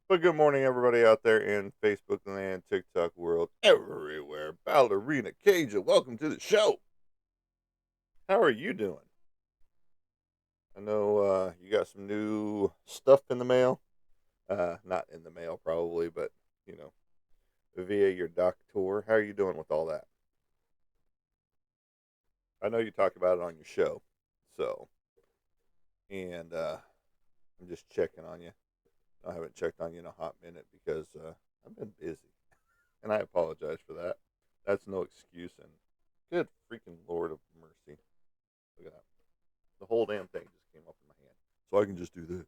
But good morning, everybody out there in Facebook land, TikTok world, everywhere. Ballerina Caja, welcome to the show. How are you doing? I know you got some new stuff in the mail. Not in the mail, probably, but you know, via your doctor. How are you doing with all that? I know you talk about it on your show, so and I'm just checking on you. I haven't checked on you in a hot minute because I've been busy, and I apologize for that. That's no excuse, and good freaking Lord of mercy. Look at that. The whole damn thing just came up in my hand. So I can just do this.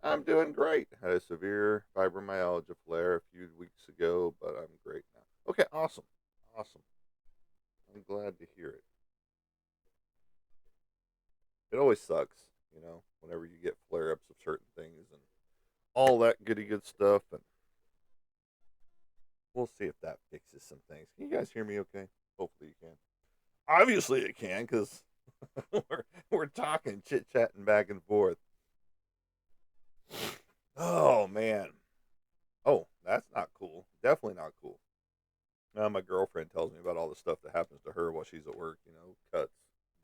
I'm doing great. Had a severe fibromyalgia flare a few weeks ago, but I'm great now. Okay, awesome. Awesome. I'm glad to hear it. It always sucks, whenever you get flare ups of certain things and all that goody good stuff. And we'll see if that fixes some things. Can you guys hear me okay? Hopefully you can. Obviously it can because we're talking, chit chatting back and forth. Oh man. Oh, that's not cool. Definitely not cool. Now my girlfriend tells me about all the stuff that happens to her while she's at work. Cuts,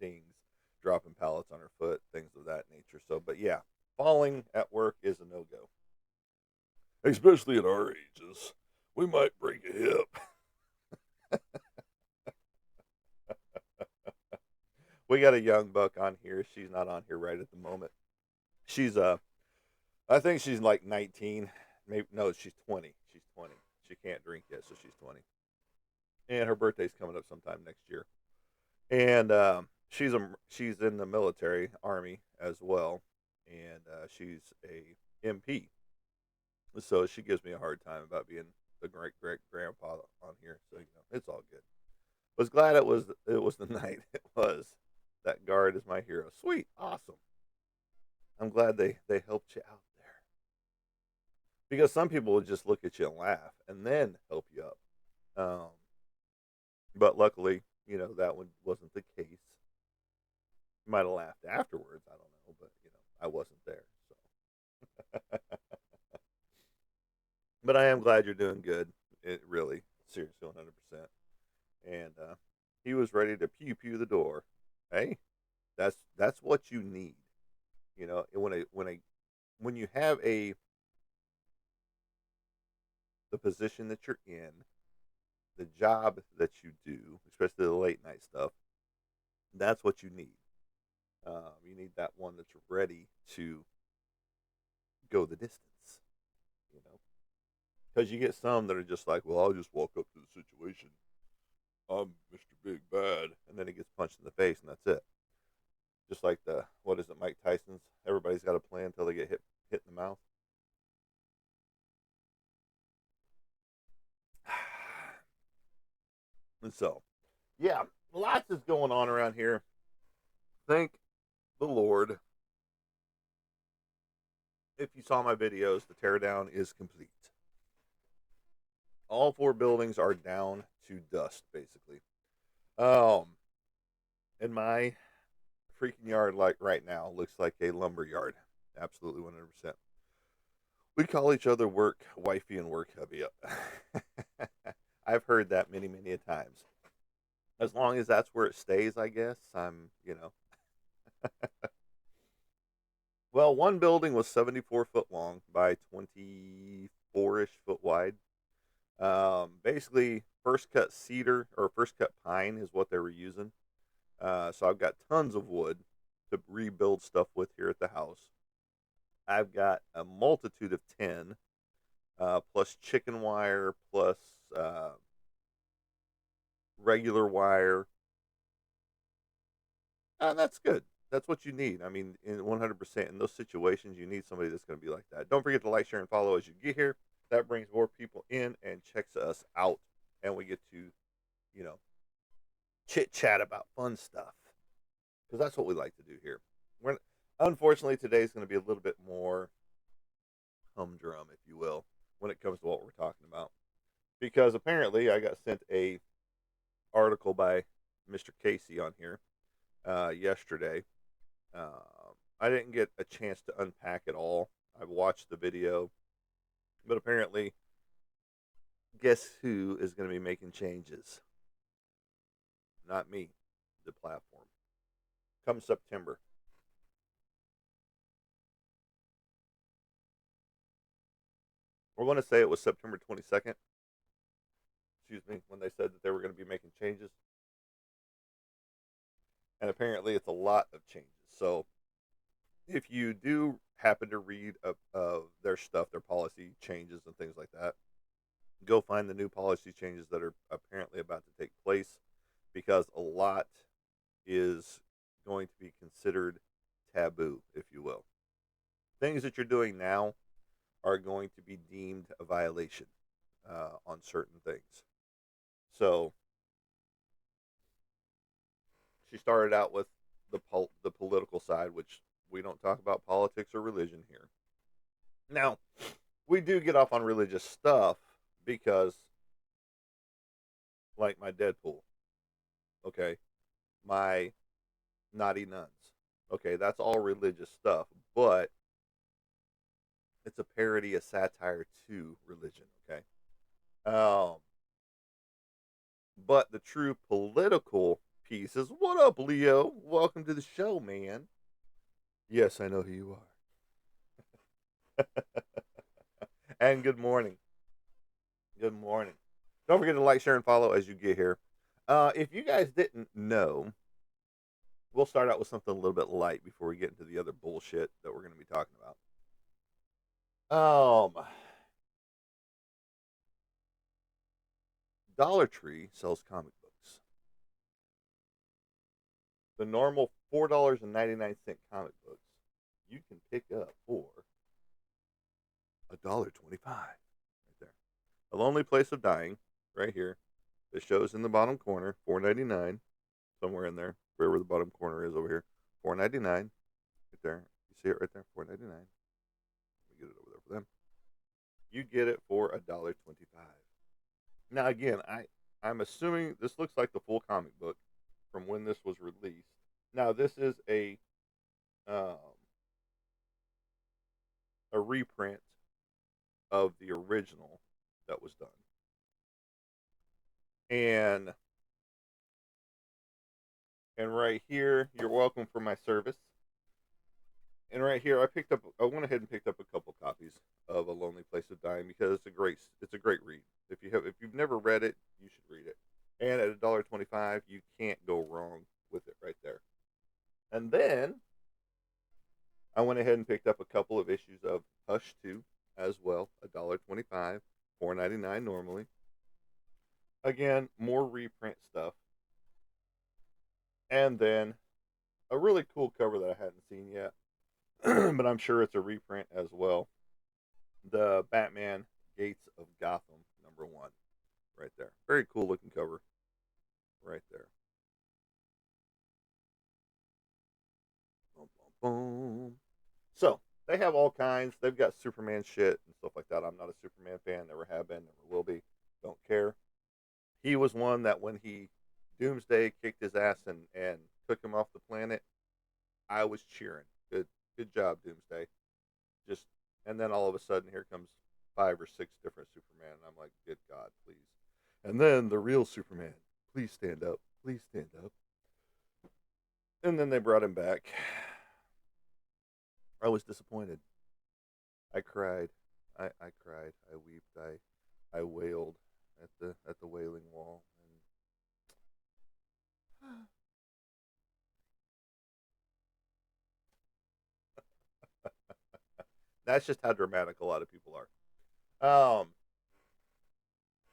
dings, dropping pallets on her foot, things of that nature. So, but yeah, falling at work is a no go, especially at our ages. We might break a hip. We got a young buck on here. She's not on here right at the moment. She's I think she's like 19. Maybe no, she's 20. She's 20. She can't drink yet, so she's 20. And her birthday's coming up sometime next year. And she's in the military, army as well, and she's a MP. So she gives me a hard time about being the great great grandpa on here. So it's all good. Was glad it was the night it was. That guard is my hero. Sweet, awesome. I'm glad they helped you out there because some people would just look at you and laugh and then help you up. Um, but luckily, that one wasn't the case. You might have laughed afterwards. I don't know, but I wasn't there. So, but I am glad you're doing good. It really, seriously, 100%. And he was ready to pew pew the door. Hey, that's what you need. When you have a the position that you're in, the job that you do, especially the late night stuff, that's what you need. You need that one that's ready to go the distance. You know, because you get some that are just like, well, I'll just walk up to the situation. I'm Mr. Big Bad, and then he gets punched in the face, and that's it. Just like the what is it, Mike Tyson's? Everybody's got a plan until they get hit in the mouth. And so, yeah, lots is going on around here. Thank the Lord. If you saw my videos, the teardown is complete. All four buildings are down to dust, basically. Um, and my freaking yard, like right now, looks like a lumber yard. Absolutely 100%. We call each other work wifey and work hubby up. I've heard that many, many a times. As long as that's where it stays, I guess. Well, one building was 74 foot long by 24-ish foot wide. Basically, first cut cedar or first cut pine is what they were using. So I've got tons of wood to rebuild stuff with here at the house. I've got a multitude of tin, plus chicken wire, plus uh, regular wire. That's good. That's what you need. I mean, in 100% in those situations, you need somebody that's going to be like that. Don't forget to like, share, and follow as you get here. That brings more people in and checks us out, and we get to, you know, chit chat about fun stuff because that's what we like to do here. We're unfortunately today is going to be a little bit more humdrum, if you will, when it comes to what we're talking about. Because apparently, I got sent a article by Mr. Casey on here yesterday. I didn't get a chance to unpack it all. I watched the video, But apparently, guess who is going to be making changes? Not me, the platform. Come September. I want to say it was September 22nd, excuse me, when they said that they were going to be making changes. And apparently, it's a lot of changes. So, if you do happen to read their stuff, their policy changes and things like that, go find the new policy changes that are apparently about to take place because a lot is going to be considered taboo, if you will. Things that you're doing now are going to be deemed a violation on certain things. So she started out with the political side, which we don't talk about politics or religion here. Now, we do get off on religious stuff because, like my Deadpool, okay, my Naughty Nuns, okay, that's all religious stuff, but it's a parody, a satire to religion, okay? Um, but the true political piece is what up, Leo? Welcome to the show, man. Yes, I know who you are. And good morning. Good morning. Don't forget to like, share, and follow as you get here. If you guys didn't know, we'll start out with something a little bit light before we get into the other bullshit that we're going to be talking about. Dollar Tree sells comic books. The normal $4.99 comic books you can pick up for $1.25 right there. A Lonely Place of Dying, right here. It shows in the bottom corner, $4.99, somewhere in there, wherever the bottom corner is over here. $4.99, right there. You see it right there, $4.99. Let me get it over there for them. You get it for $1.25. Now again, I'm assuming this looks like the full comic book from when this was released. Now this is um, a reprint of the original that was done. And right here, you're welcome for my service. And right here, I went ahead and picked up a couple copies of A Lonely Place of Dying because it's a great read. If you've never read it, you should read it. And at $1.25, you can't go wrong with it right there. And then I went ahead and picked up a couple of issues of Hush 2 as well, $1.25, $4.99 normally. Again, more reprint stuff. And then a really cool cover that I hadn't seen yet, but I'm sure it's a reprint as well. The Batman Gates of Gotham #1, right there. Very cool looking cover, right there. Boom, boom, boom. So they have all kinds. They've got Superman shit and stuff like that. I'm not a Superman fan. Never have been. Never will be. Don't care. He was one that when he Doomsday kicked his ass and took him off the planet, I was cheering. Good job, Doomsday. Just and then all of a sudden here comes 5 or 6 different Superman, and I'm like, good God, please. And then the real Superman, please stand up, please stand up. And then they brought him back. I was disappointed. I cried. I cried. I wept. I wailed at the wailing wall. And that's just how dramatic a lot of people are.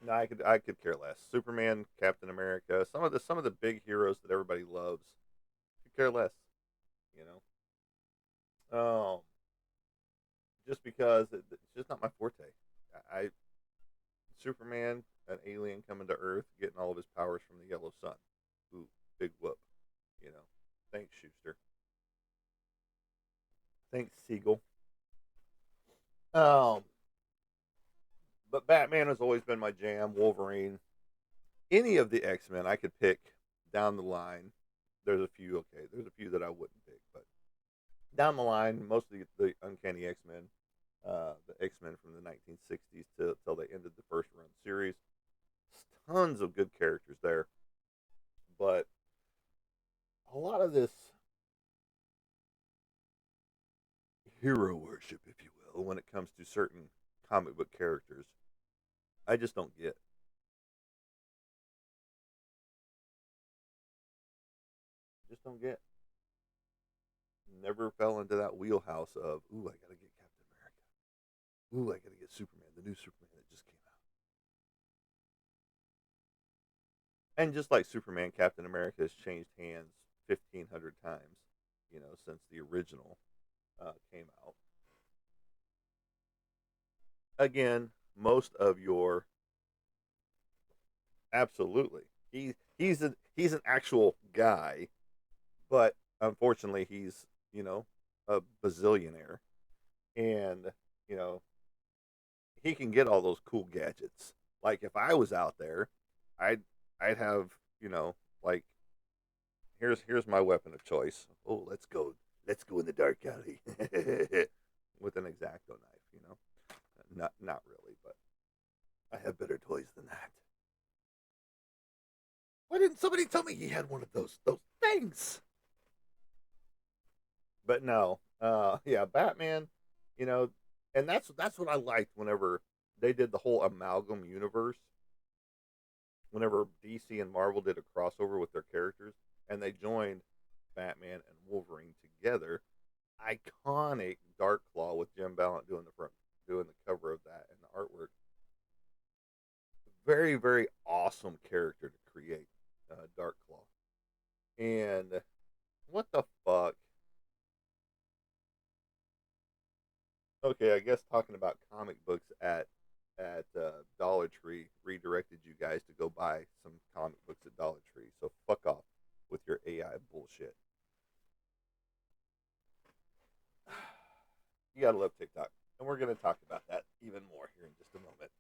No, I could care less. Superman, Captain America, some of the big heroes that everybody loves, could care less. You know, just because it's just not my forte. I Superman, an alien coming to Earth, getting all of his powers from the yellow sun. Ooh, big whoop. You know, thanks Schuster. Thanks Siegel. Um, but Batman has always been my jam. Wolverine, any of the X Men I could pick down the line. There's a few, okay. There's a few that I wouldn't pick, but down the line, most of the Uncanny X Men the X-Men from the 1960s till they ended the first run series. Tons of good characters there, but a lot of this hero worship, if you will, when it comes to certain comic book characters, I just don't get. Just don't get. Never fell into that wheelhouse of, ooh, I gotta get Captain America. Ooh, I gotta get Superman, the new Superman that just came out. And just like Superman, Captain America has changed hands 1,500 times, since the original came out. Again, most of your absolutely, he's an actual guy, but unfortunately, he's a bazillionaire, and you know he can get all those cool gadgets. Like if I was out there, I'd I'd have like here's my weapon of choice. Oh, let's go in the dark alley with an exacto knife. Not really, but I have better toys than that. Why didn't somebody tell me he had one of those things? But no, yeah, Batman, you know, and that's what I liked whenever they did the whole amalgam universe. Whenever DC and Marvel did a crossover with their characters, and they joined Batman and Wolverine together, iconic Dark Claw with Jim Ballant doing the cover of that and the artwork. Very very awesome character to create, Dark Claw. And what the fuck? Okay, I guess talking about comic books at Dollar Tree redirected you guys to go buy some comic books at Dollar Tree. So fuck off with your AI bullshit. You gotta love TikTok, and we're gonna talk about that even more here in just a moment.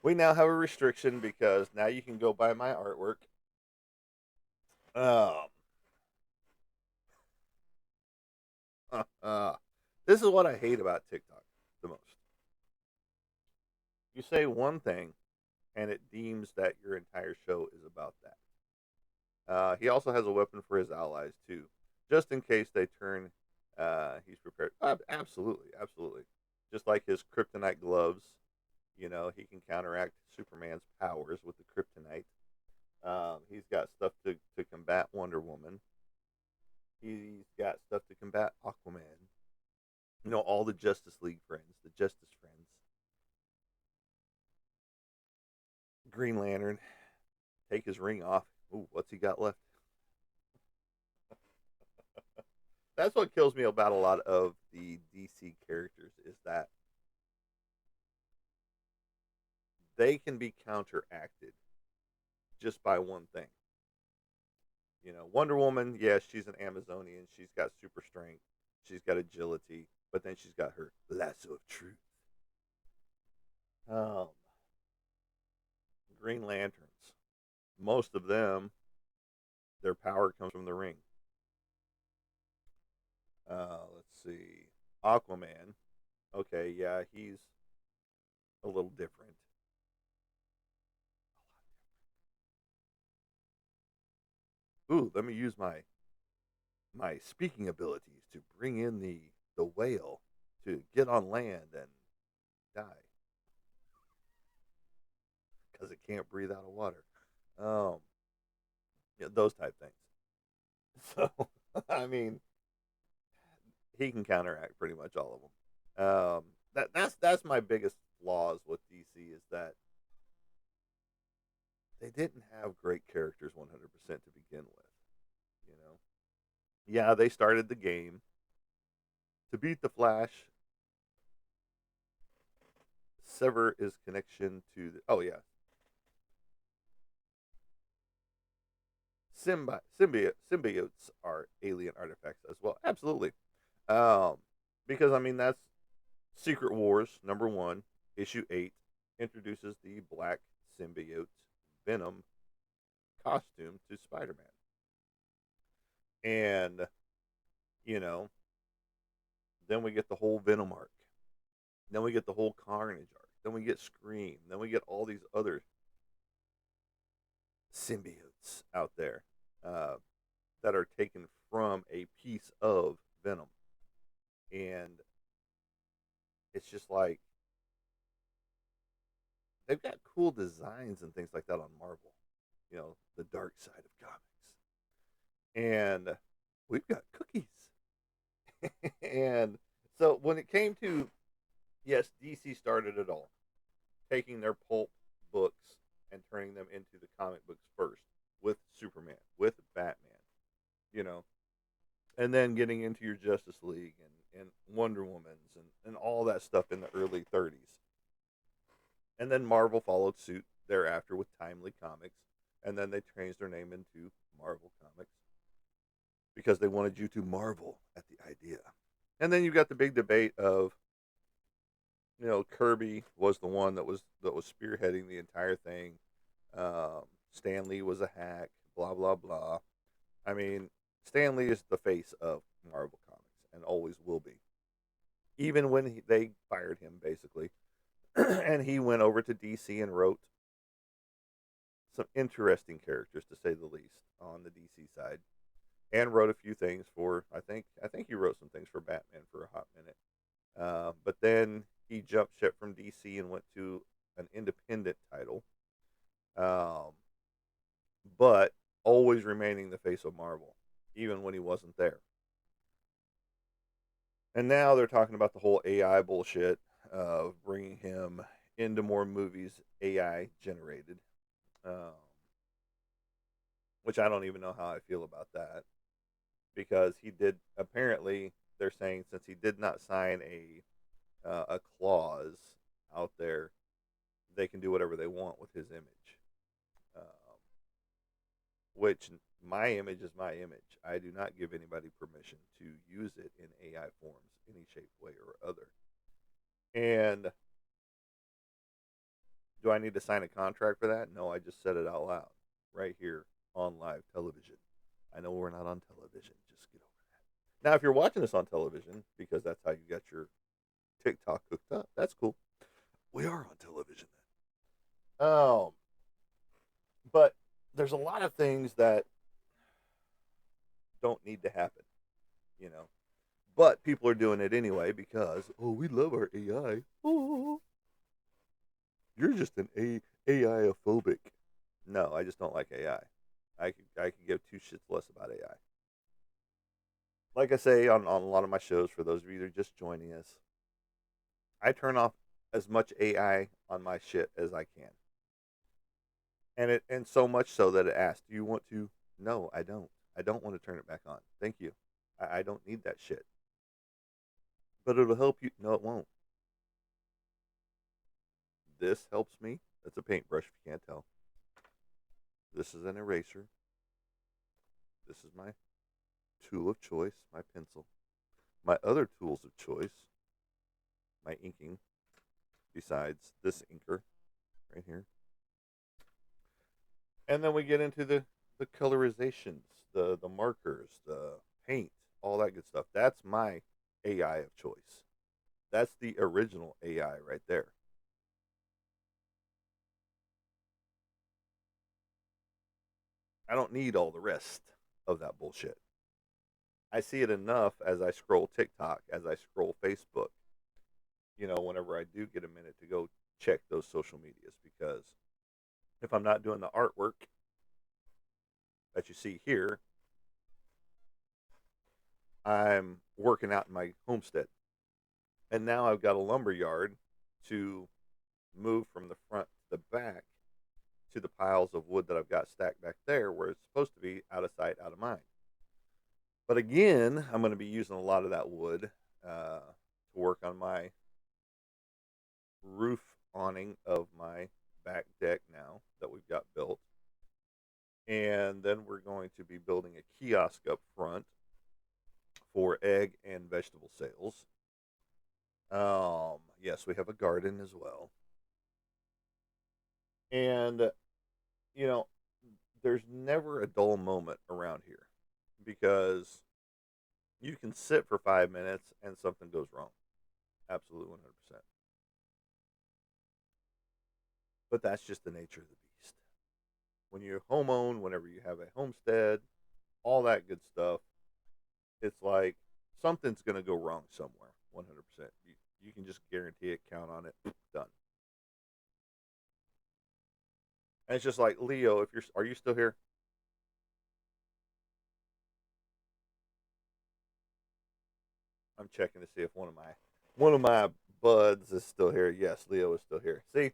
We now have a restriction because now you can go buy my artwork. Um, this is what I hate about TikTok the most. You say one thing, and it deems that your entire show is about that. He also has a weapon for his allies too, just in case they turn. He's prepared. Absolutely, absolutely. Just like his kryptonite gloves, he can counteract Superman's powers with the kryptonite. He's got stuff to combat Wonder Woman. He's got stuff to combat Aquaman. All the Justice League friends, the Justice friends. Green Lantern, take his ring off. Ooh, what's he got left? That's what kills me about a lot of the DC characters is that they can be counteracted just by one thing. Wonder Woman, yes, she's an Amazonian. She's got super strength. She's got agility, but then she's got her lasso of truth. Um, Green Lanterns, most of them, their power comes from the ring. Let's see, Aquaman. Okay, yeah, he's a little different. Ooh, let me use my speaking abilities to bring in the whale to get on land and die because it can't breathe out of water. Um, yeah, those type things. So, I mean, he can counteract pretty much all of them. That's my biggest flaws with DC is that they didn't have great characters 100% to begin with. You know, yeah, they started the game to beat the Flash. Sever his connection to the. Oh yeah, symbiotes are alien artifacts as well. Absolutely. Um, because I mean that's Secret Wars #1, issue 8 introduces the black symbiote Venom costume to Spider-Man, and you know then we get the whole Venom arc. Then we get the whole Carnage arc. Then we get Scream. Then we get all these other symbiotes out there uh, that are taken from a piece of Venom, and it's just like they've got cool designs and things like that on Marvel. You know, the dark side of comics, and we've got cookies. And so when it came to, yes, DC started it all, taking their pulp books and turning them into the comic books first with Superman, with Batman, you know, and then getting into your Justice League and Wonder Woman's and all that stuff in the early 30s. And then Marvel followed suit thereafter with Timely Comics, and then they changed their name into Marvel Comics because they wanted you to marvel at the idea. And then you got the big debate of, you know, Kirby was the one that was spearheading the entire thing. Stan Lee was a hack. Blah blah blah. I mean, Stan Lee is the face of Marvel Comics and always will be. Even when they fired him, basically, and he went over to DC and wrote some interesting characters, to say the least, on the DC side, and wrote a few things for. I think he wrote some things for Batman for a hot minute. But then he jumped ship from DC and went to an independent title, um, but always remaining the face of Marvel, even when he wasn't there. And now they're talking about the whole AI bullshit of bringing him into more movies AI generated, um, which I don't even know how I feel about that because he did apparently. They're saying since he did not sign a clause out there, they can do whatever they want with his image. Um, which my image is my image. I do not give anybody permission to use it in AI forms, any shape, way, or other. And do I need to sign a contract for that? No, I just said it out loud right here on live television. I know we're not on television. Just get over that. Now, if you're watching this on television, because that's how you got your TikTok hooked up, that's cool. We are on television then. But there's a lot of things that don't need to happen, you know. But people are doing it anyway because we love our AI. Oh, you're just an AI phobic. No, I just don't like AI. I could give two shits less about AI. Like I say on a lot of my shows, for those of you that are just joining us, I turn off as much AI on my shit as I can, and so much so that it asks, "Do you want to?" No, I don't. I don't want to turn it back on. Thank you. I don't need that shit. But it'll help you. No, it won't. This helps me. That's a paintbrush if you can't tell. This is an eraser. This is my tool of choice, my pencil. My other tools of choice, my inking, besides this inker right here. And then we get into the colorizations, the markers, the paint, all that good stuff. That's my AI of choice. That's the original AI right there. I don't need all the rest of that bullshit. I see it enough as I scroll TikTok, as I scroll Facebook, whenever I do get a minute to go check those social medias, because if I'm not doing the artwork that you see here, I'm working out in my homestead. And now I've got a lumber yard to move from the front to the back to the piles of wood that I've got stacked back there where it's supposed to be out of sight, out of mind. But again, I'm going to be using a lot of that wood to work on my roof awning of my back deck now that we've got built. And then we're going to be building a kiosk up front for egg and vegetable sales. Yes, we have a garden as well. And, you know, there's never a dull moment around here because you can sit for 5 minutes and something goes wrong. Absolutely 100%. But that's just the nature of the beast. When you home own, whenever you have a homestead, all that good stuff, it's like something's going to go wrong somewhere. 100%. You can just guarantee it, count on it, done. And it's just like Leo, if you're, are you still here? I'm checking to see if one of my buds is still here. Yes, Leo is still here. See,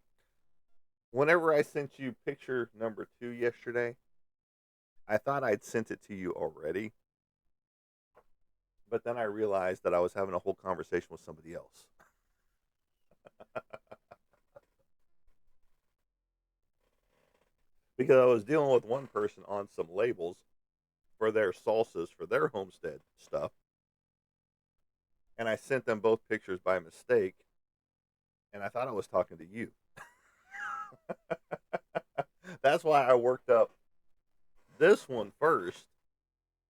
whenever I sent you picture number 2 yesterday, I thought I'd sent it to you already, but then I realized that I was having a whole conversation with somebody else. Because I was dealing with one person on some labels for their salsas for their homestead stuff, and I sent them both pictures by mistake, and I thought I was talking to you. That's why I worked up this one first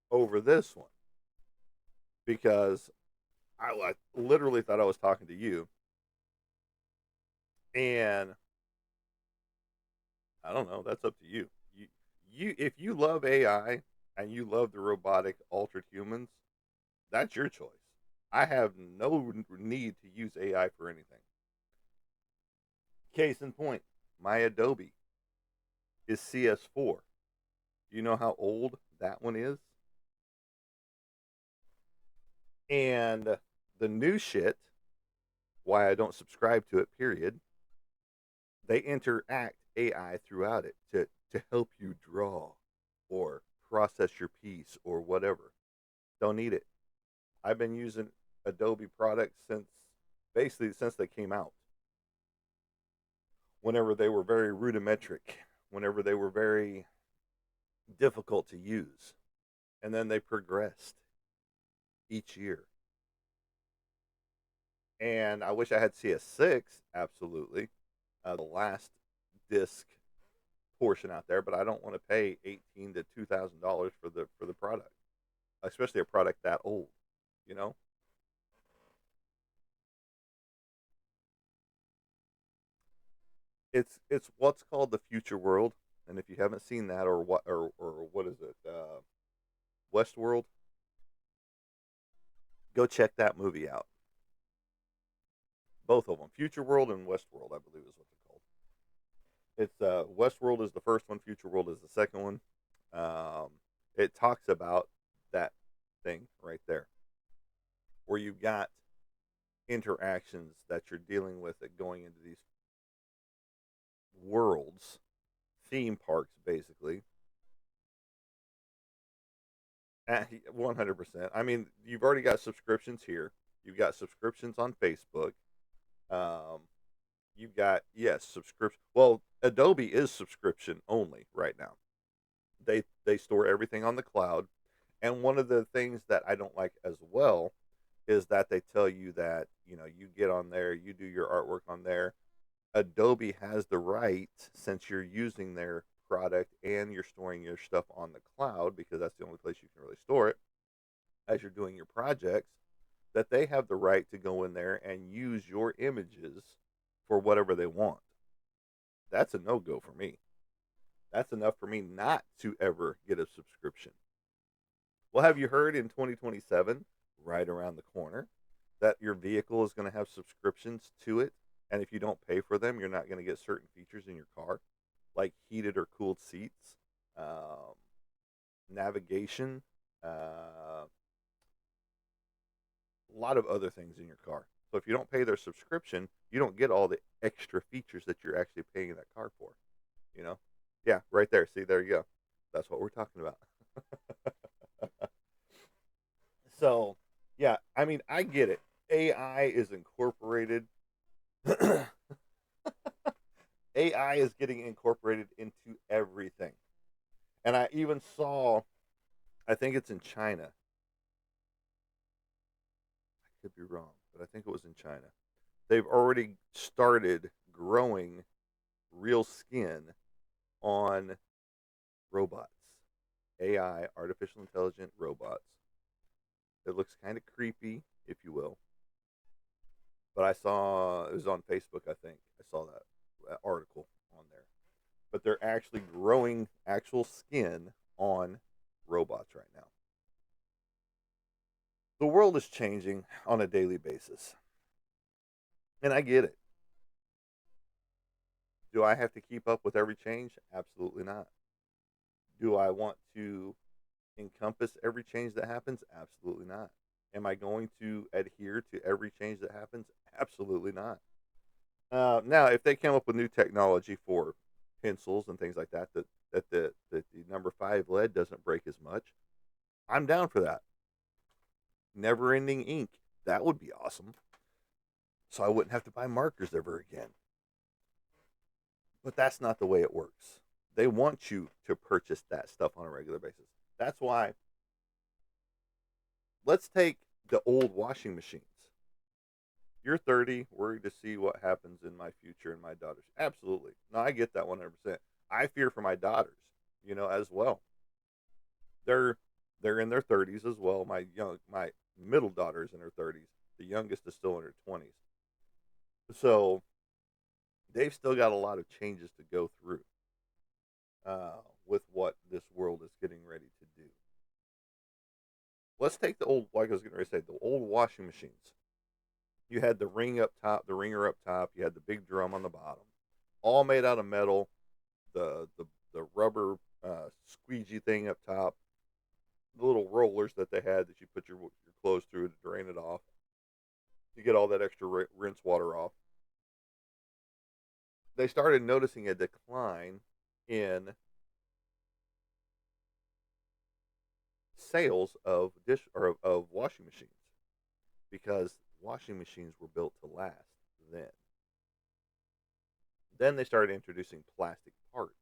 over this one, because I literally thought I was talking to you, and I don't know. That's up to you. If you love AI and you love the robotic altered humans, that's your choice. I have no need to use AI for anything. Case in point, my Adobe is CS4. Do you know how old that one is? And the new shit, why I don't subscribe to it, period, they interact AI throughout it to help you draw or process your piece or whatever. Don't need it. I've been using Adobe products since they came out. Whenever they were very rudimentary, whenever they were very difficult to use, and then they progressed each year. And I wish I had CS6, absolutely, the last disc portion out there, but I don't want to pay $18 to $2,000 for the product, especially a product that old. You know, it's what's called the future world, and if you haven't seen that, or what is it, Westworld, go check that movie out. Both of them, Future World and Westworld, I believe is what they're called. It's Westworld is the first one, Future World is the second one. It talks about that thing right there, where you've got interactions that you're dealing with that going into these worlds, theme parks, basically. 100%. I mean, you've already got subscriptions here. You've got subscriptions on Facebook. Um, you've got, yes, subscription. Well, Adobe is subscription only right now. They store everything on the cloud. And one of the things that I don't like as well is that they tell you that, you get on there, you do your artwork on there. Adobe has the right, since you're using their product and you're storing your stuff on the cloud, because that's the only place you can really store it as you're doing your projects, that they have the right to go in there and use your images for whatever they want. That's a no go for me. That's enough for me not to ever get a subscription. Well, have you heard in 2027, right around the corner, that your vehicle is going to have subscriptions to it? And if you don't pay for them, you're not going to get certain features in your car, like heated or cooled seats, um, navigation, a lot of other things in your car. So if you don't pay their subscription, you don't get all the extra features that you're actually paying that car for. You know? Yeah, right there. See, there you go. That's what we're talking about. So, yeah, I mean, I get it. AI is incorporated. AI is getting incorporated into everything. And I even saw, I think it's in China. I could be wrong, but I think it was in China. They've already started growing real skin on robots, AI, artificial intelligent robots. It looks kind of creepy, if you will. But I saw it was on Facebook. I think I saw that article on actually growing actual skin on robots right now. The world is changing on a daily basis, and I get it. Do I have to keep up with every change? Absolutely not. Do I want to encompass every change that happens? Absolutely not. Am I going to adhere to every change that happens? Absolutely not. Now, if they come up with new technology for pencils and things like that, that the number five lead doesn't break as much, I'm down for that. Never ending ink, that would be awesome. So I wouldn't have to buy markers ever again. But that's not the way it works. They want you to purchase that stuff on a regular basis. That's why, let's take the old washing machines. You're 30, worried to see what happens in my future and my daughters. Absolutely. No, I get that 100%. I fear for my daughters, as well. They're in their 30s as well. My middle daughter's in her 30s. The youngest is still in her 20s. So they've still got a lot of changes to go through with what this world is getting ready to do. Let's take the old, like I was getting ready to say, the old washing machines. You had the ring up top, the ringer up top. You had the big drum on the bottom, all made out of metal. The rubber squeegee thing up top, the little rollers that they had that you put your clothes through to drain it off, to get all that extra rinse water off. They started noticing a decline in sales of of washing machines, because washing machines were built to last then. Then they started introducing plastic parts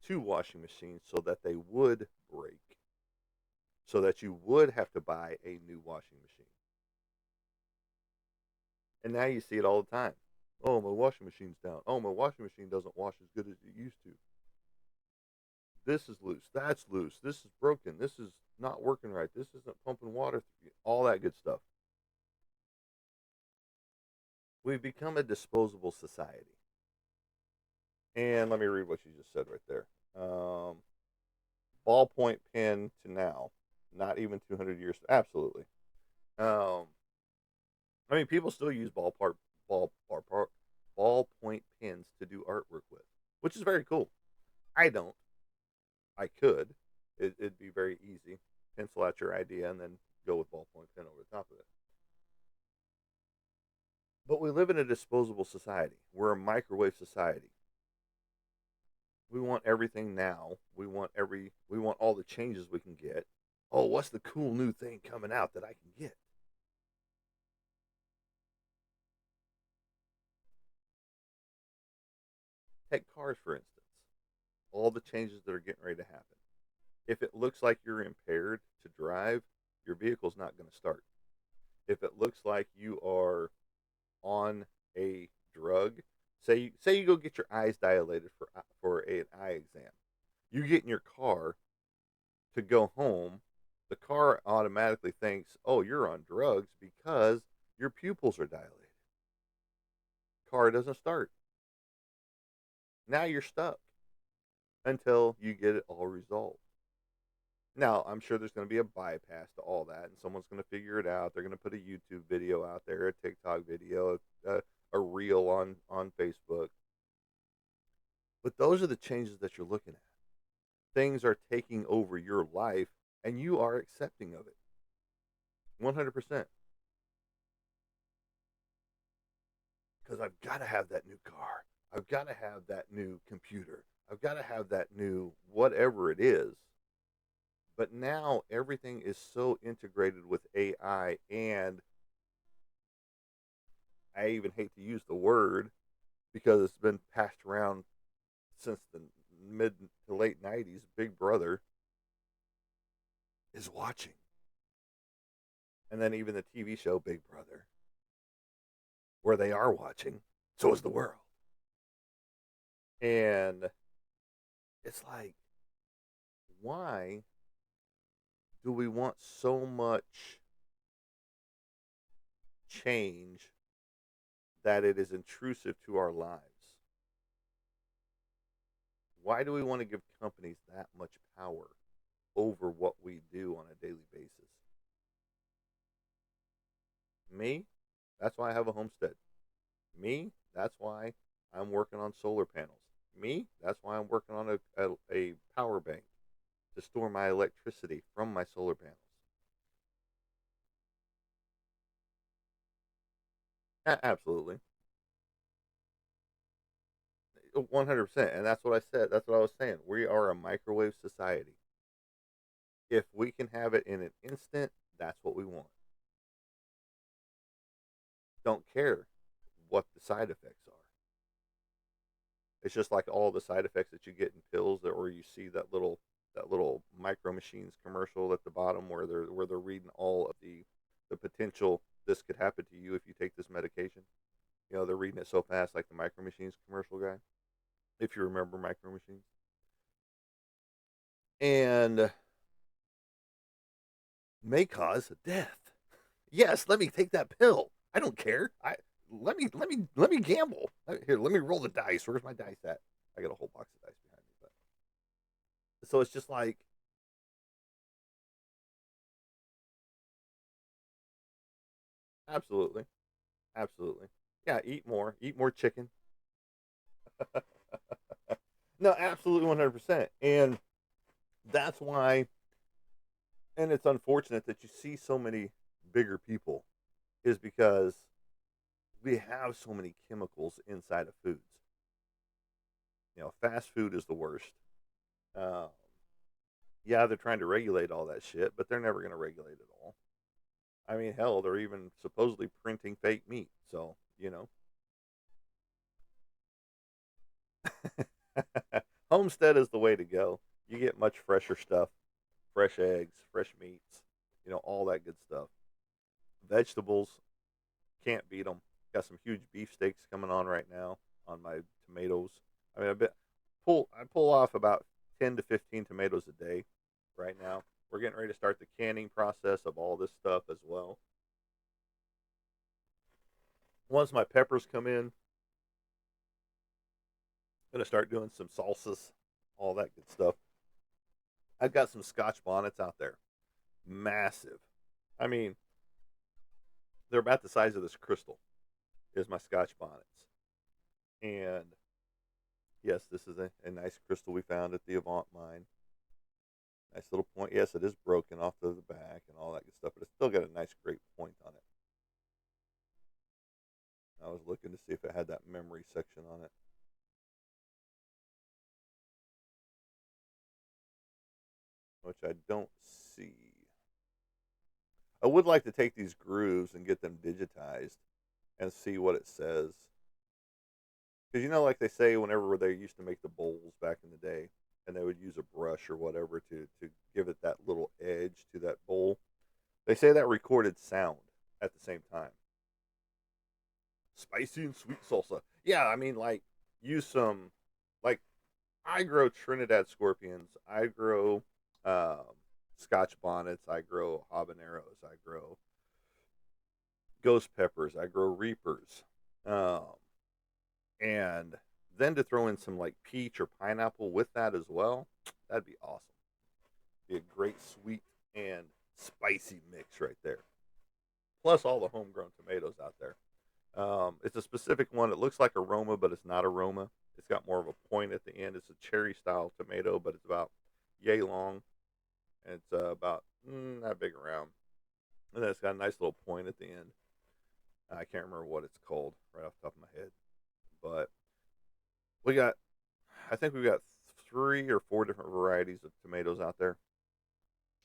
to washing machines so that they would break, so that you would have to buy a new washing machine. And now you see it all the time. Oh, my washing machine's down. Oh, my washing machine doesn't wash as good as it used to. This is loose. That's loose. This is broken. This is not working right. This isn't pumping water. All that good stuff. We've become a disposable society. And let me read what you just said right there. Ballpoint pen to now, not even 200 years. Absolutely. Um, I mean, people still use ballpoint pens to do artwork with, which is very cool. I don't. I could. It'd be very easy. Pencil out your idea and then go with ballpoint pen over the top of it. But we live in a disposable society. We're a microwave society. We want everything now. We want all the changes we can get. Oh, what's the cool new thing coming out that I can get? Take cars, for instance. All the changes that are getting ready to happen. If it looks like you're impaired to drive, your vehicle's not going to start. If it looks like you are on a drug, say you go get your eyes dilated for an eye exam, you get in your car to go home, the car automatically thinks, "Oh, you're on drugs because your pupils are dilated." Car doesn't start. Now you're stuck until you get it all resolved. Now, I'm sure there's going to be a bypass to all that, and someone's going to figure it out. They're going to put a YouTube video out there, a TikTok video, a reel on Facebook. But those are the changes that you're looking at. Things are taking over your life, and you are accepting of it. 100%. Because I've got to have that new car. I've got to have that new computer. I've got to have that new whatever it is. But now everything is so integrated with AI, and I even hate to use the word because it's been passed around since the mid to late 90s. Big Brother is watching. And then even the TV show Big Brother, where they are watching, so is the world. And it's like, why do we want so much change that it is intrusive to our lives? Why do we want to give companies that much power over what we do on a daily basis? Me, that's why I have a homestead. Me, that's why I'm working on solar panels. Me, that's why I'm working on a power bank to store my electricity from my solar panels. Absolutely. 100%. And that's what I said. That's what I was saying. We are a microwave society. If we can have it in an instant, that's what we want. Don't care what the side effects are. It's just like all the side effects that you get in pills, or you see that little micro machines commercial at the bottom where they're reading all of the potential this could happen to you if you take this medication. They're reading it so fast, like the micro machines commercial guy. If you remember micro machines, and may cause death. Yes, let me take that pill. I don't care. I let me gamble. Here, let me roll the dice. Where's my dice at? I got a whole box of dice behind me. So it's just like, absolutely, absolutely. Yeah, eat more chicken. No, absolutely, 100%. And that's why, and it's unfortunate that you see so many bigger people, is because we have so many chemicals inside of foods. Fast food is the worst. Um, yeah, they're trying to regulate all that shit, but they're never going to regulate it all. I mean, hell, they're even supposedly printing fake meat. So, homestead is the way to go. You get much fresher stuff, fresh eggs, fresh meats, all that good stuff. Vegetables, can't beat them. Got some huge beefsteaks coming on right now on my tomatoes. I mean, I pull off about 10 to 15 tomatoes a day right now. We're getting ready to start the canning process of all this stuff as well. Once my peppers come in, I'm gonna start doing some salsas, all that good stuff. I've got some Scotch bonnets out there, massive. I mean, they're about the size of this crystal. Is my Scotch bonnets, and yes, this is a nice crystal we found at the Avant mine. Nice little point. Yes, it is broken off to the back and all that good stuff, but it's still got a nice, great point on it. I was looking to see if it had that memory section on it, which I don't see. I would like to take these grooves and get them digitized and see what it says. Because like they say, whenever they used to make the bowls back in the day, and they would use a brush or whatever to give it that little edge to that bowl, they say that recorded sound at the same time. Spicy and sweet salsa. Yeah, I mean, like, use some, like, I grow Trinidad scorpions. I grow Scotch bonnets. I grow habaneros. I grow ghost peppers. I grow reapers. Um, and then to throw in some like peach or pineapple with that as well, that'd be awesome. Be a great sweet and spicy mix right there. Plus all the homegrown tomatoes out there. It's a specific one. It looks like a Roma, but it's not a Roma. It's got more of a point at the end. It's a cherry style tomato, but it's about yay long, and it's about that big around. And then it's got a nice little point at the end. I can't remember what it's called right off the top of my head, but we got, I think we've got 3 or 4 different varieties of tomatoes out there,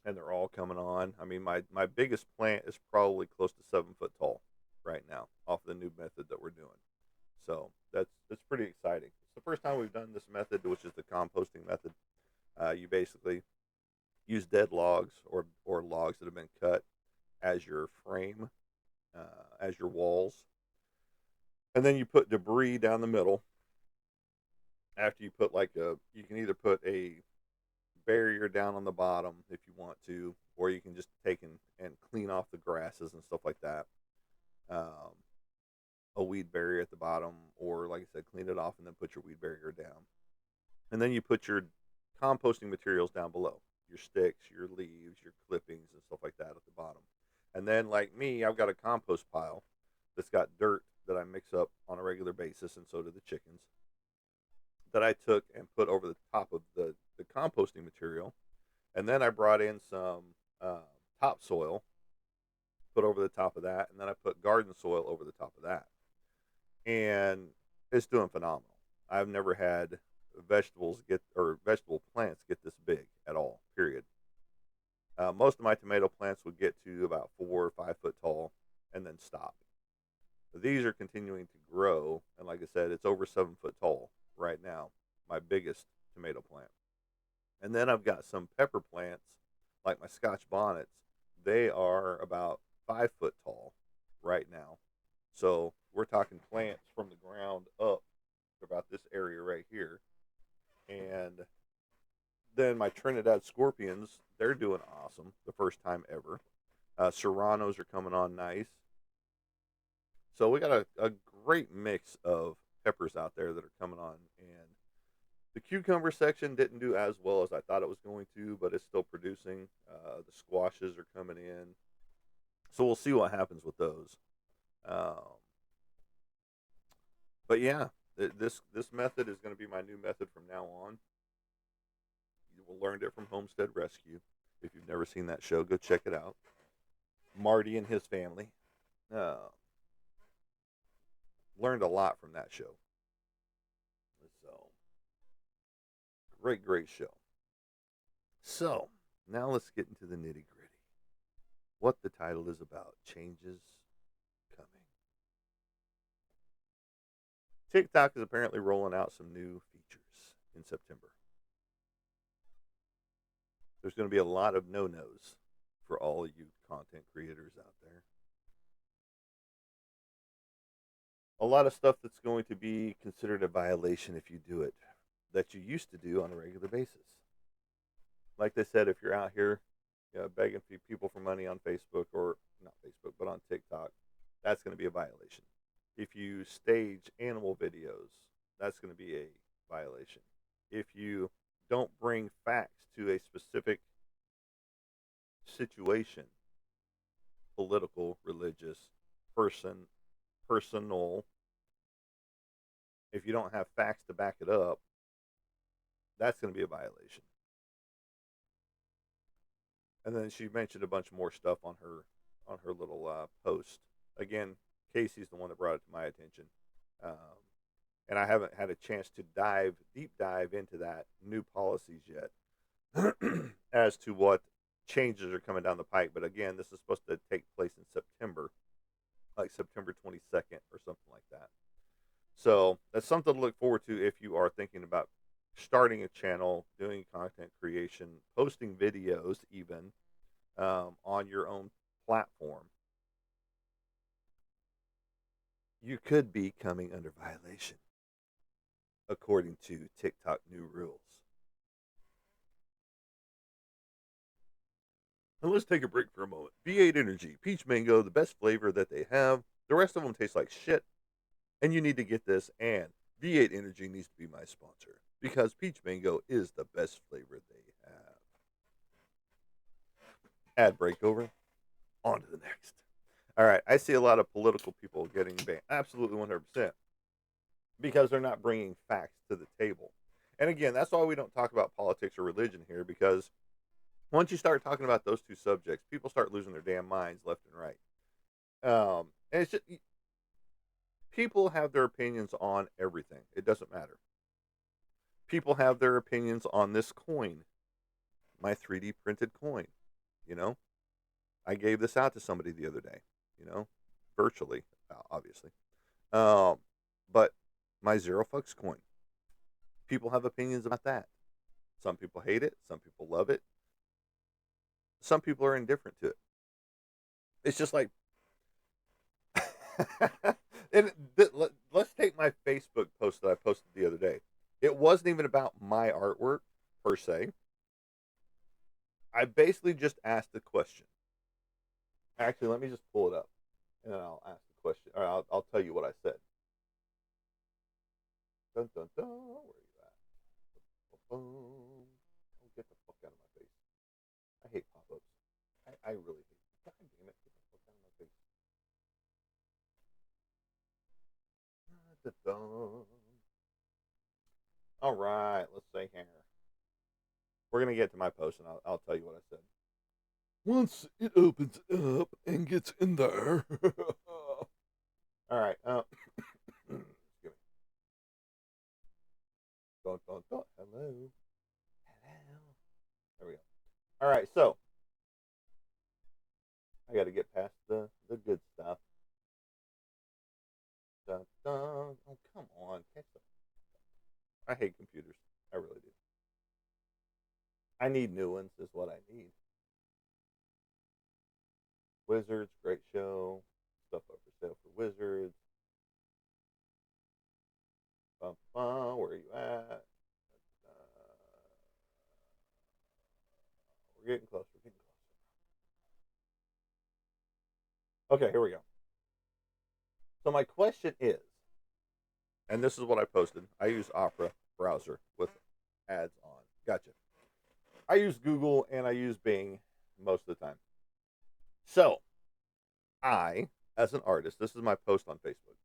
and they're all coming on. I mean, my biggest plant is probably close to 7 foot tall right now off the new method that we're doing. So that's pretty exciting. It's the first time we've done this method, which is the composting method. You basically use dead logs or logs that have been cut as your frame, as your walls, and then you put debris down the middle. After you put you can either put a barrier down on the bottom if you want to, or you can just take and clean off the grasses and stuff like that. Um, a weed barrier at the bottom, or like I said, clean it off and then put your weed barrier down. And then you put your composting materials down below, your sticks, your leaves, your clippings, and stuff like that at the bottom. And then, like me, I've got a compost pile that's got dirt that I mix up on a regular basis, and so do the chickens, that I took and put over the top of the composting material. And then I brought in some uh, topsoil, put over the top of that, and then I put garden soil over the top of that. And it's doing phenomenal. I've never had vegetable plants get this big at all. Period. Most of my tomato plants would get to about 4 or 5 foot tall and then stop. These are continuing to grow, and like I said, it's over 7 foot tall right now. My biggest tomato plant, and then I've got some pepper plants, like my Scotch bonnets. They are about 5 foot tall right now. So we're talking plants from the ground up to about this area right here, and then my Trinidad scorpions, they're doing awesome. The first time ever. Serranos are coming on nice. So we got a great mix of peppers out there that are coming on. And the cucumber section didn't do as well as I thought it was going to, but it's still producing. The squashes are coming in. So we'll see what happens with those. Um, but yeah, this method is going to be my new method from now on. You will learn it from Homestead Rescue. If you've never seen that show, go check it out. Marty and his family. Learned a lot from that show. So, great show. So, now let's get into the nitty gritty. What the title is about: changes coming. TikTok is apparently rolling out some new features in September. There's going to be a lot of no-nos for all you content creators out there. A lot of stuff that's going to be considered a violation if you do it that you used to do on a regular basis. Like they said, if you're out here begging people for money on Facebook, or not Facebook, but on TikTok, that's going to be a violation. If you stage animal videos, that's going to be a violation. If you don't bring facts to a specific situation, political, religious, personal, if you don't have facts to back it up, that's going to be a violation. And then she mentioned a bunch more stuff on her little post. Again, Casey's the one that brought it to my attention, and I haven't had a chance to deep dive into that new policies yet as to what changes are coming down the pike. But again, this is supposed to take place in September, like September 22nd or something like that. So that's something to look forward to if you are thinking about starting a channel, doing content creation, posting videos even on your own platform. You could be coming under violation, according to TikTok new rules. And let's take a break for a moment. V8 Energy, peach mango, the best flavor that they have. The rest of them taste like shit. And you need to get this, and V8 Energy needs to be my sponsor because peach mango is the best flavor they have. Ad break over. On to the next. All right, I see a lot of political people getting banned. Absolutely 100%. Because they're not bringing facts to the table. And again, that's why we don't talk about politics or religion here, because once you start talking about those two subjects, people start losing their damn minds left and right. And it's just, people have their opinions on everything. It doesn't matter. People have their opinions on this coin, my 3D printed coin. You know, I gave this out to somebody the other day, virtually, obviously. But my Zero Fucks coin, people have opinions about that. Some people hate it. Some people love it. Some people are indifferent to it. It's just like, and let's take my Facebook post that I posted the other day. It wasn't even about my artwork per se. I basically just asked the question. Actually, let me just pull it up, and then I'll ask the question, or I'll tell you what I said. Dun, dun, dun. Where are you at? boom. Oh, get the fuck out of my face. I hate pop-ups. I really hate. God damn it! Get the fuck out of my face. Da-dum. All right, let's say here. We're gonna get to my post, and I'll tell you what I said. Once it opens up and gets in there. All right. Excuse me. Dun, dun, dun. Hello. Hello. There we go. All right. So I got to get past the good stuff. Dun, dun. Oh, come on. Catch up. I hate computers. I really do. I need new ones, is what I need. Wizards, great show. Stuff up for sale for Wizards. Bum, bum, where are you at? We're getting close. We're getting close. Okay, here we go. So my question is, and this is what I posted. I use Opera browser with ads on. Gotcha. I use Google and I use Bing most of the time. So I, as an artist, this is my post on Facebook,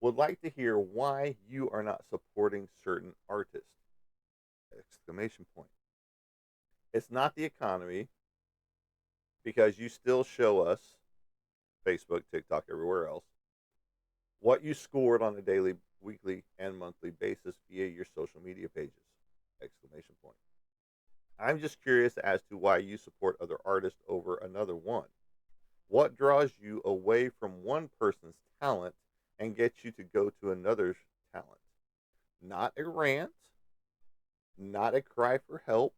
would like to hear why you are not supporting certain artists. Exclamation point. It's not the economy, because you still show us Facebook, TikTok, everywhere else what you scored on a daily, weekly, and monthly basis via your social media pages. Exclamation point. I'm just curious as to why you support other artists over another one. What draws you away from one person's talent and gets you to go to another's talent? Not a rant, not a cry for help,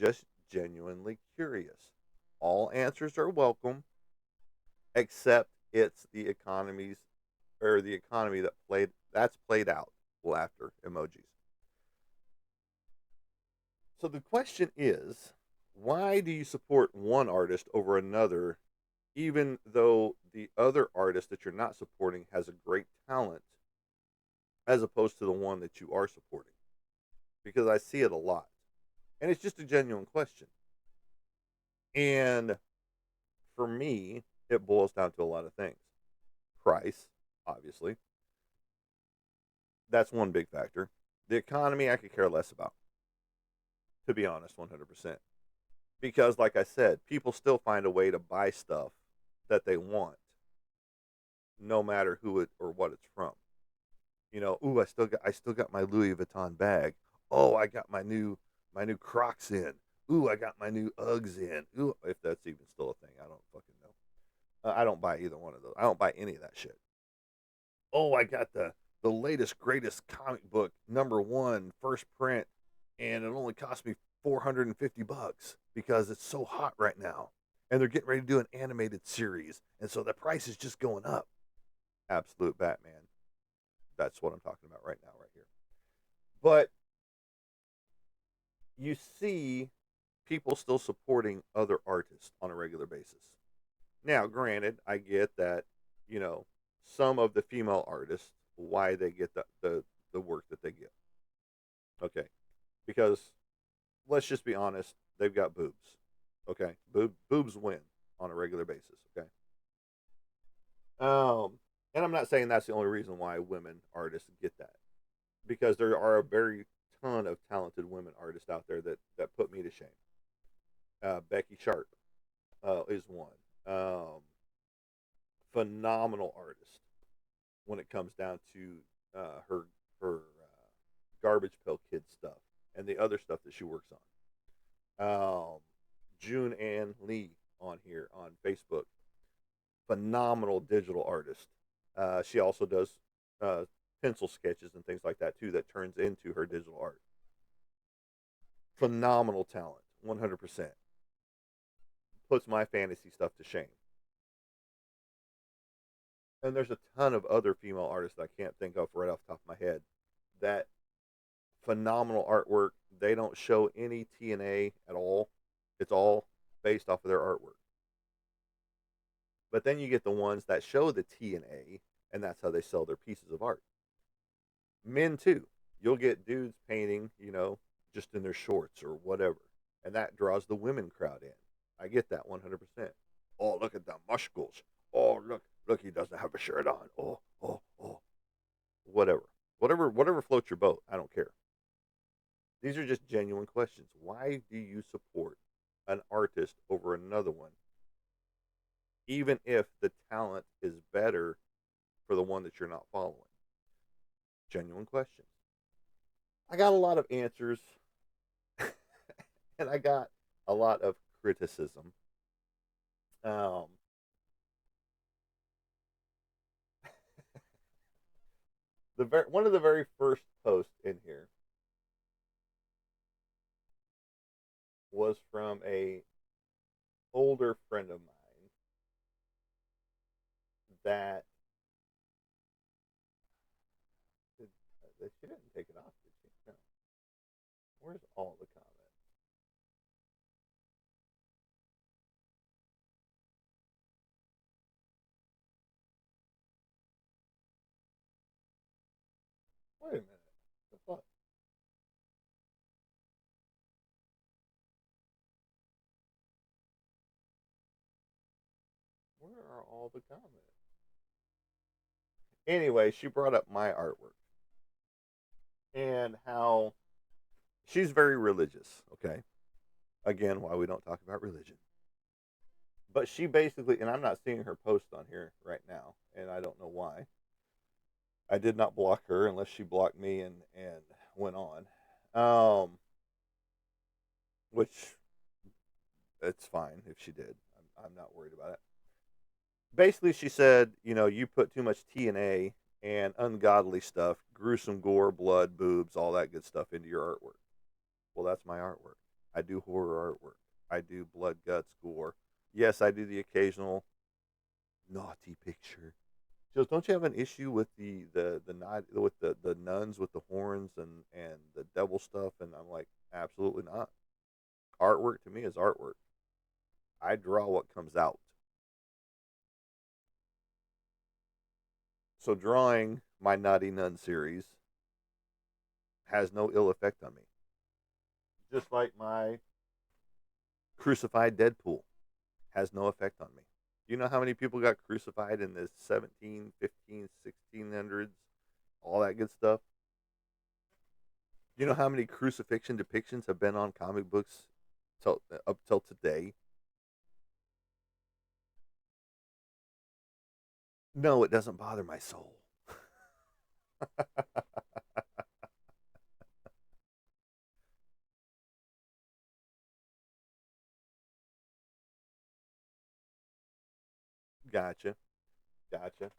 just genuinely curious. All answers are welcome, except it's the economies or the economy that's played out. Laughter emojis. So the question is, why do you support one artist over another, even though the other artist that you're not supporting has a great talent, as opposed to the one that you are supporting? Because I see it a lot, and it's just a genuine question. And for me, it boils down to a lot of things. Price, obviously, that's one big factor. The economy, I could care less about, to be honest, 100%. Because, like I said, people still find a way to buy stuff that they want, no matter who it or what it's from. Ooh, I still got my Louis Vuitton bag. Oh, I got my new Crocs in. Ooh, I got my new Uggs in. Ooh, if that's even still a thing, I don't fucking know. I don't buy either one of those. I don't buy any of that shit. Oh, I got the latest greatest comic book, number one, first print, and it only cost me $450 because it's so hot right now, and they're getting ready to do an animated series, and so the price is just going up. Absolute Batman. That's what I'm talking about right now, right here. But you see people still supporting other artists on a regular basis. Now, granted, I get that, you know, some of the female artists, why they get the work that they get. Okay. Because let's just be honest, they've got boobs. Okay. Boobs win on a regular basis. Okay. And I'm not saying that's the only reason why women artists get that, because there are a very ton of talented women artists out there that put me to shame. Becky Sharp is one. Phenomenal artist when it comes down to her garbage pail kid stuff and the other stuff that she works on. June Ann Lee on here on Facebook, phenomenal digital artist. She also does uh, pencil sketches and things like that too, that turns into her digital art. Phenomenal talent, 100%. Puts my fantasy stuff to shame. And there's a ton of other female artists I can't think of right off the top of my head that phenomenal artwork. They don't show any TNA at all. It's all based off of their artwork. But then you get the ones that show the TNA, and that's how they sell their pieces of art. Men too. You'll get dudes painting, just in their shorts or whatever. And that draws the women crowd in. I get that 100%. Oh, look at the muscles. Oh, look, he doesn't have a shirt on. Oh. Whatever. Whatever floats your boat. I don't care. These are just genuine questions. Why do you support an artist over another one, even if the talent is better for the one that you're not following? Genuine questions. I got a lot of answers, and I got a lot of criticism. Um, one of the very first posts in here was from a older friend of mine that she didn't take it off, did she? No. Where's all the comments? Wait a minute. The fuck? Where are all the comments? Anyway, she brought up my artwork and how she's very religious. Okay, again, why we don't talk about religion. But she basically, and I'm not seeing her post on here right now, and I don't know why. I did not block her unless she blocked me and went on, which it's fine if she did. I'm not worried about it. Basically, she said, you put too much TNA and ungodly stuff, gruesome gore, blood, boobs, all that good stuff into your artwork. Well, that's my artwork. I do horror artwork. I do blood, guts, gore. Yes, I do the occasional naughty picture. She goes, don't you have an issue with the nuns with the horns and the devil stuff? And I'm like, absolutely not. Artwork to me is artwork. I draw what comes out. So drawing my Naughty Nun series has no ill effect on me. Just like my crucified Deadpool has no effect on me. Do you know how many people got crucified in the 17, 15, 1600s? All that good stuff. You know how many crucifixion depictions have been on comic books up till today? No, it doesn't bother my soul. Gotcha. Gotcha.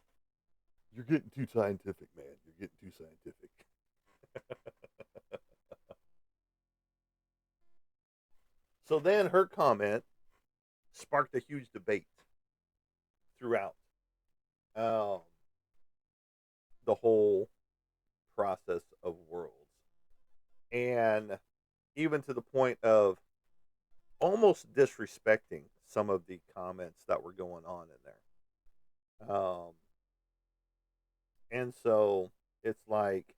You're getting too scientific, man. You're getting too scientific. So then her comment sparked a huge debate throughout um, the whole process of worlds. And even to the point of almost disrespecting some of the comments that were going on in there. And so it's like,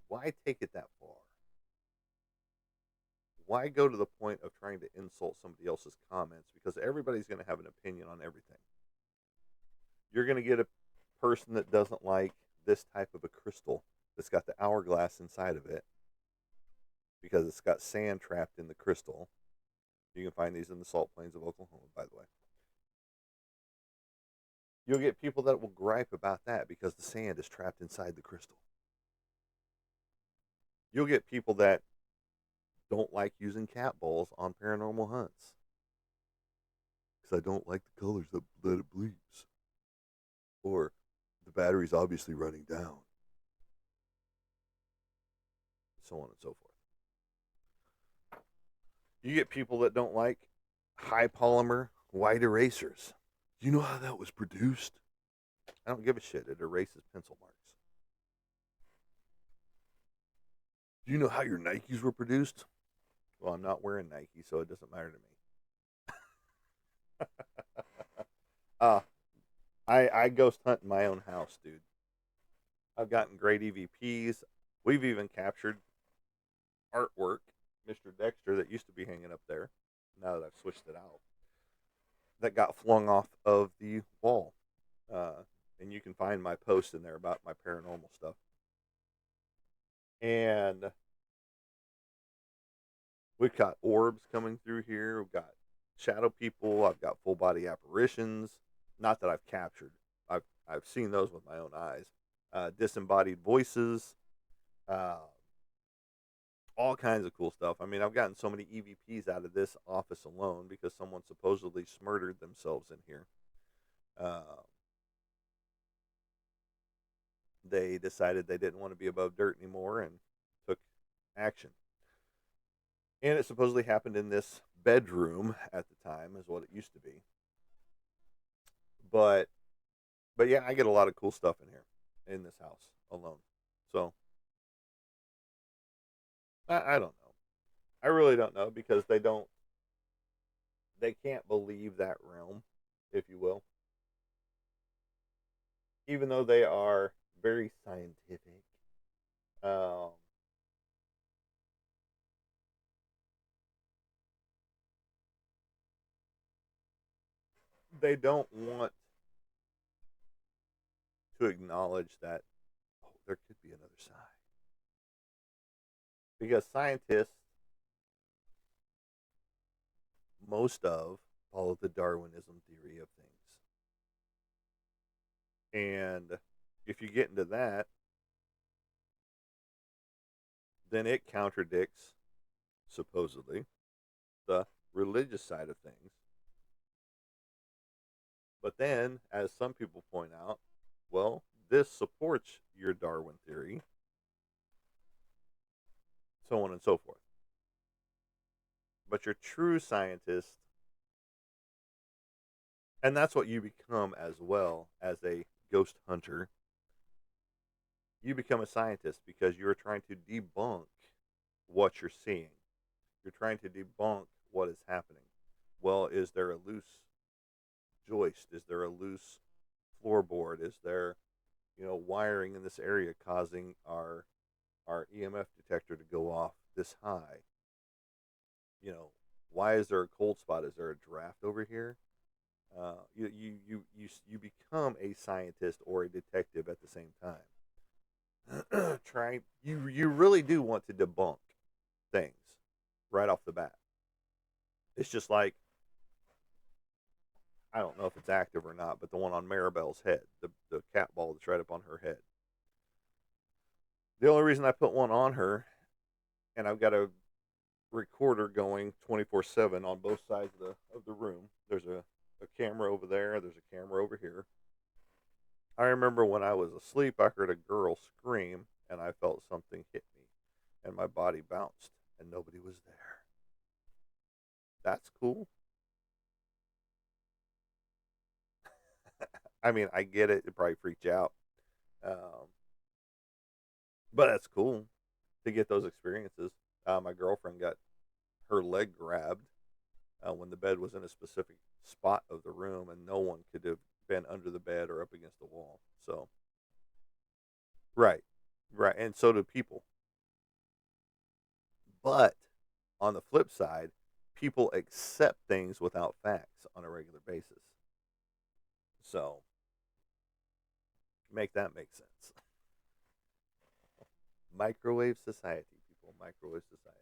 why take it that far? Why go to the point of trying to insult somebody else's comments? Because everybody's going to have an opinion on everything. You're going to get a person that doesn't like this type of a crystal that's got the hourglass inside of it because it's got sand trapped in the crystal. You can find these in the salt plains of Oklahoma, by the way. You'll get people that will gripe about that because the sand is trapped inside the crystal. You'll get people that don't like using cat balls on paranormal hunts because I don't like the colors that it bleeds, or the battery's obviously running down, so on and so forth. You get people that don't like high polymer white erasers. Do you know how that was produced? I don't give a shit. It erases pencil marks. Do you know how your Nikes were produced? Well, I'm not wearing Nike, so it doesn't matter to me. uh, I ghost hunt in my own house, dude. I've gotten great EVPs. We've even captured artwork, Mr. Dexter, that used to be hanging up there. Now that I've switched it out, that got flung off of the wall. Uh, and you can find my post in there about my paranormal stuff. And we've got orbs coming through here. We've got shadow people. I've got full body apparitions. Not that I've captured. I've seen those with my own eyes. Disembodied voices. Uh, all kinds of cool stuff. I mean, I've gotten so many EVPs out of this office alone because someone supposedly smurdered themselves in here. Uh, they decided they didn't want to be above dirt anymore and took action. And it supposedly happened in this bedroom at the time, is what it used to be. But but yeah, I get a lot of cool stuff in here in this house alone. So I don't know. I really don't know because they can't believe that realm, if you will, even though they are very scientific. Um, they don't want to acknowledge that there could be another side because scientists, most of, follow the Darwinism theory of things, and if you get into that, then it contradicts supposedly the religious side of things. But then, as some people point out, well, this supports your Darwin theory, so on and so forth. But your true scientist, and that's what you become as well as a ghost hunter, you become a scientist because you're trying to debunk what you're seeing. You're trying to debunk what is happening. Well, is there a loose joist? Is there a loose floorboard? Is there, wiring in this area causing our EMF detector to go off this high? You know, why is there a cold spot? Is there a draft over here? You become a scientist or a detective at the same time. Trying you really do want to debunk things right off the bat. It's just like, I don't know if it's active or not, but the one on Maribel's head, the cat ball that's right up on her head. The only reason I put one on her, and I've got a recorder going 24/7 on both sides of the room. There's a camera over there. There's a camera over here. I remember when I was asleep, I heard a girl scream, and I felt something hit me, and my body bounced, and nobody was there. That's cool. I mean, I get it. It probably freaked you out, um, but that's cool to get those experiences. My girlfriend got her leg grabbed when the bed was in a specific spot of the room, and no one could have been under the bed or up against the wall. So, right, right, and so do people. But on the flip side, people accept things without facts on a regular basis. So, make that make sense. Microwave society, people. Microwave society.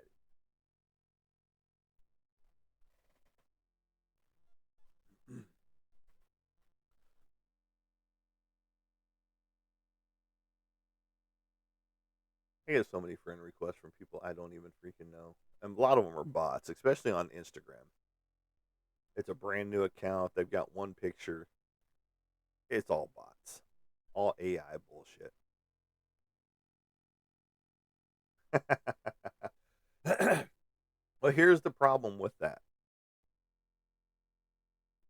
I get so many friend requests from people I don't even freaking know. And a lot of them are bots, especially on Instagram. It's a brand new account. They've got one picture. It's all bots, all AI bullshit. Well, here's the problem with that.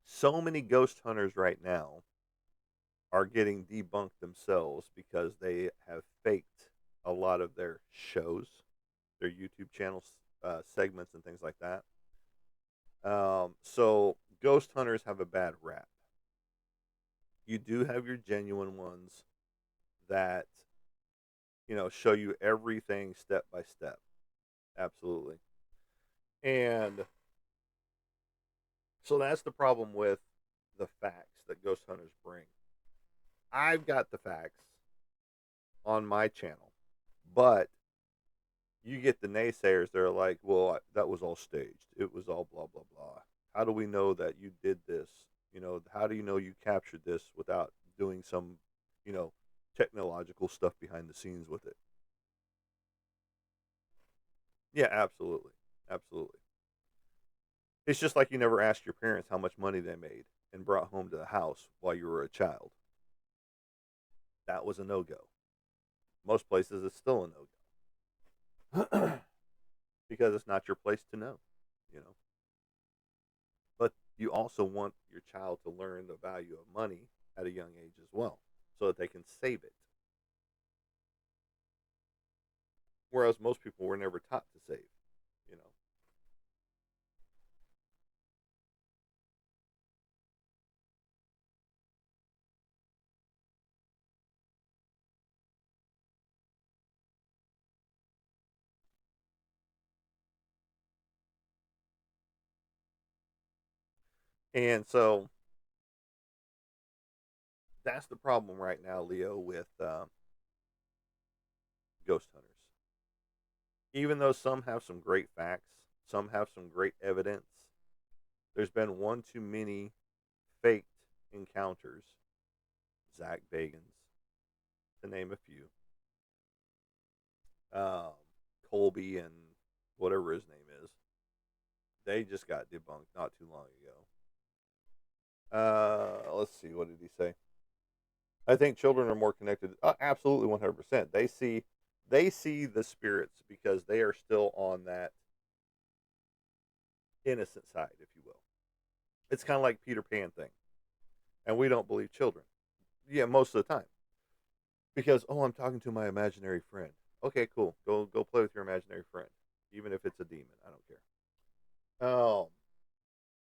So many ghost hunters right now are getting debunked themselves because they have faked a lot of their shows, their YouTube channels, segments, and things like that. So ghost hunters have a bad rap. You do have your genuine ones that, show you everything step by step. Absolutely. And so that's the problem with the facts that ghost hunters bring. I've got the facts on my channel, but you get the naysayers. They're like, well, that was all staged. It was all blah, blah, blah. How do we know that you did this? How do you know you captured this without doing some, you know, technological stuff behind the scenes with it? Yeah, absolutely. Absolutely. It's just like you never asked your parents how much money they made and brought home to the house while you were a child. That was a no go. Most places it's still a no go because it's not your place to know, you know. But you also want your child to learn the value of money at a young age as well so that they can save it. Whereas most people were never taught to save, you know. And so that's the problem right now, Leo, with ghost hunters. Even though some have some great facts, some have some great evidence, there's been one too many faked encounters. Zach Bagans, to name a few. Um, Colby and whatever his name is. They just got debunked not too long ago. Let's see. What did he say? I think children are more connected. Absolutely, 100%. They see the spirits because they are still on that innocent side, if you will. It's kind of like Peter Pan thing, and we don't believe children. Yeah, most of the time because I'm talking to my imaginary friend. Okay, cool. Go play with your imaginary friend, even if it's a demon. I don't care. Oh,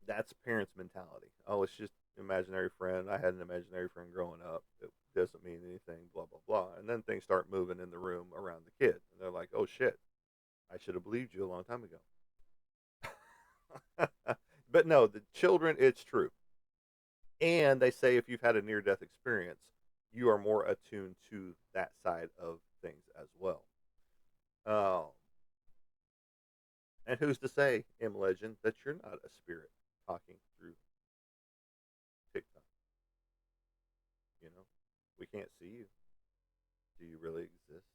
that's parents' mentality. Oh, it's just imaginary friend. I had an imaginary friend growing up. It doesn't mean anything. Blah blah blah. And then things start moving in the room around the kid, and they're like, "Oh shit, I should have believed you a long time ago." But no, the children, it's true. And they say if you've had a near-death experience, you are more attuned to that side of things as well. Um, and who's to say, M Legend, that you're not a spirit talking through TikTok? You know, we can't see you. Do you really exist?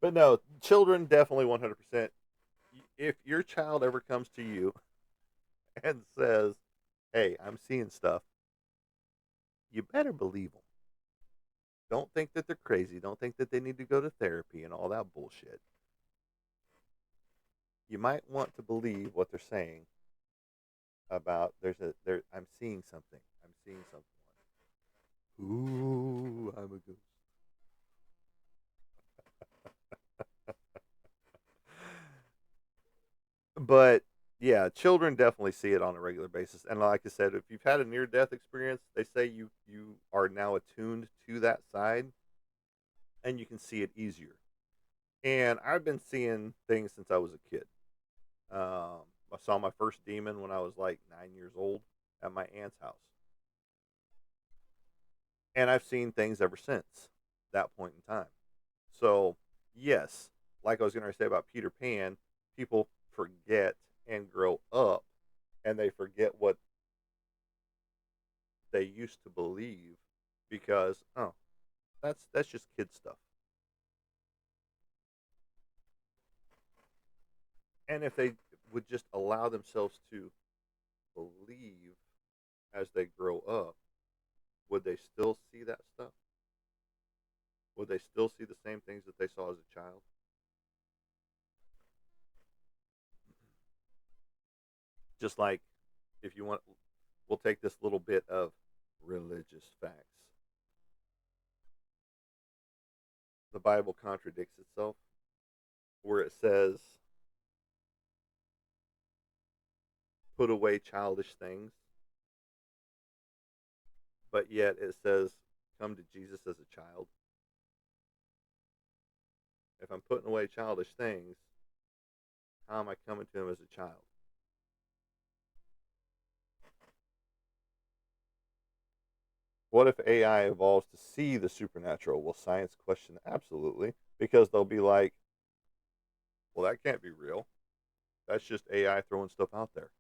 But no, children definitely 100%. If your child ever comes to you and says, "Hey, I'm seeing stuff," you better believe them. Don't think that they're crazy. Don't think that they need to go to therapy and all that bullshit. You might want to believe what they're saying about I'm seeing something. I'm seeing something. Ooh, I'm a ghost. But yeah, children definitely see it on a regular basis. And like I said, if you've had a near death experience, they say you are now attuned to that side and you can see it easier. And I've been seeing things since I was a kid. I saw my first demon when I was like 9 years old at my aunt's house. And I've seen things ever since that point in time. So, yes, like I was going to say about Peter Pan, people forget and grow up and they forget what they used to believe because that's just kid stuff. And if they would just allow themselves to believe as they grow up, would they still see that stuff? Would they still see the same things that they saw as a child? Just like if you want, we'll take this little bit of religious facts. The Bible contradicts itself where it says put away childish things, but yet it says, come to Jesus as a child. If I'm putting away childish things, how am I coming to him as a child? What if AI evolves to see the supernatural? Will science question? Absolutely. Because they'll be like, well, that can't be real. That's just AI throwing stuff out there.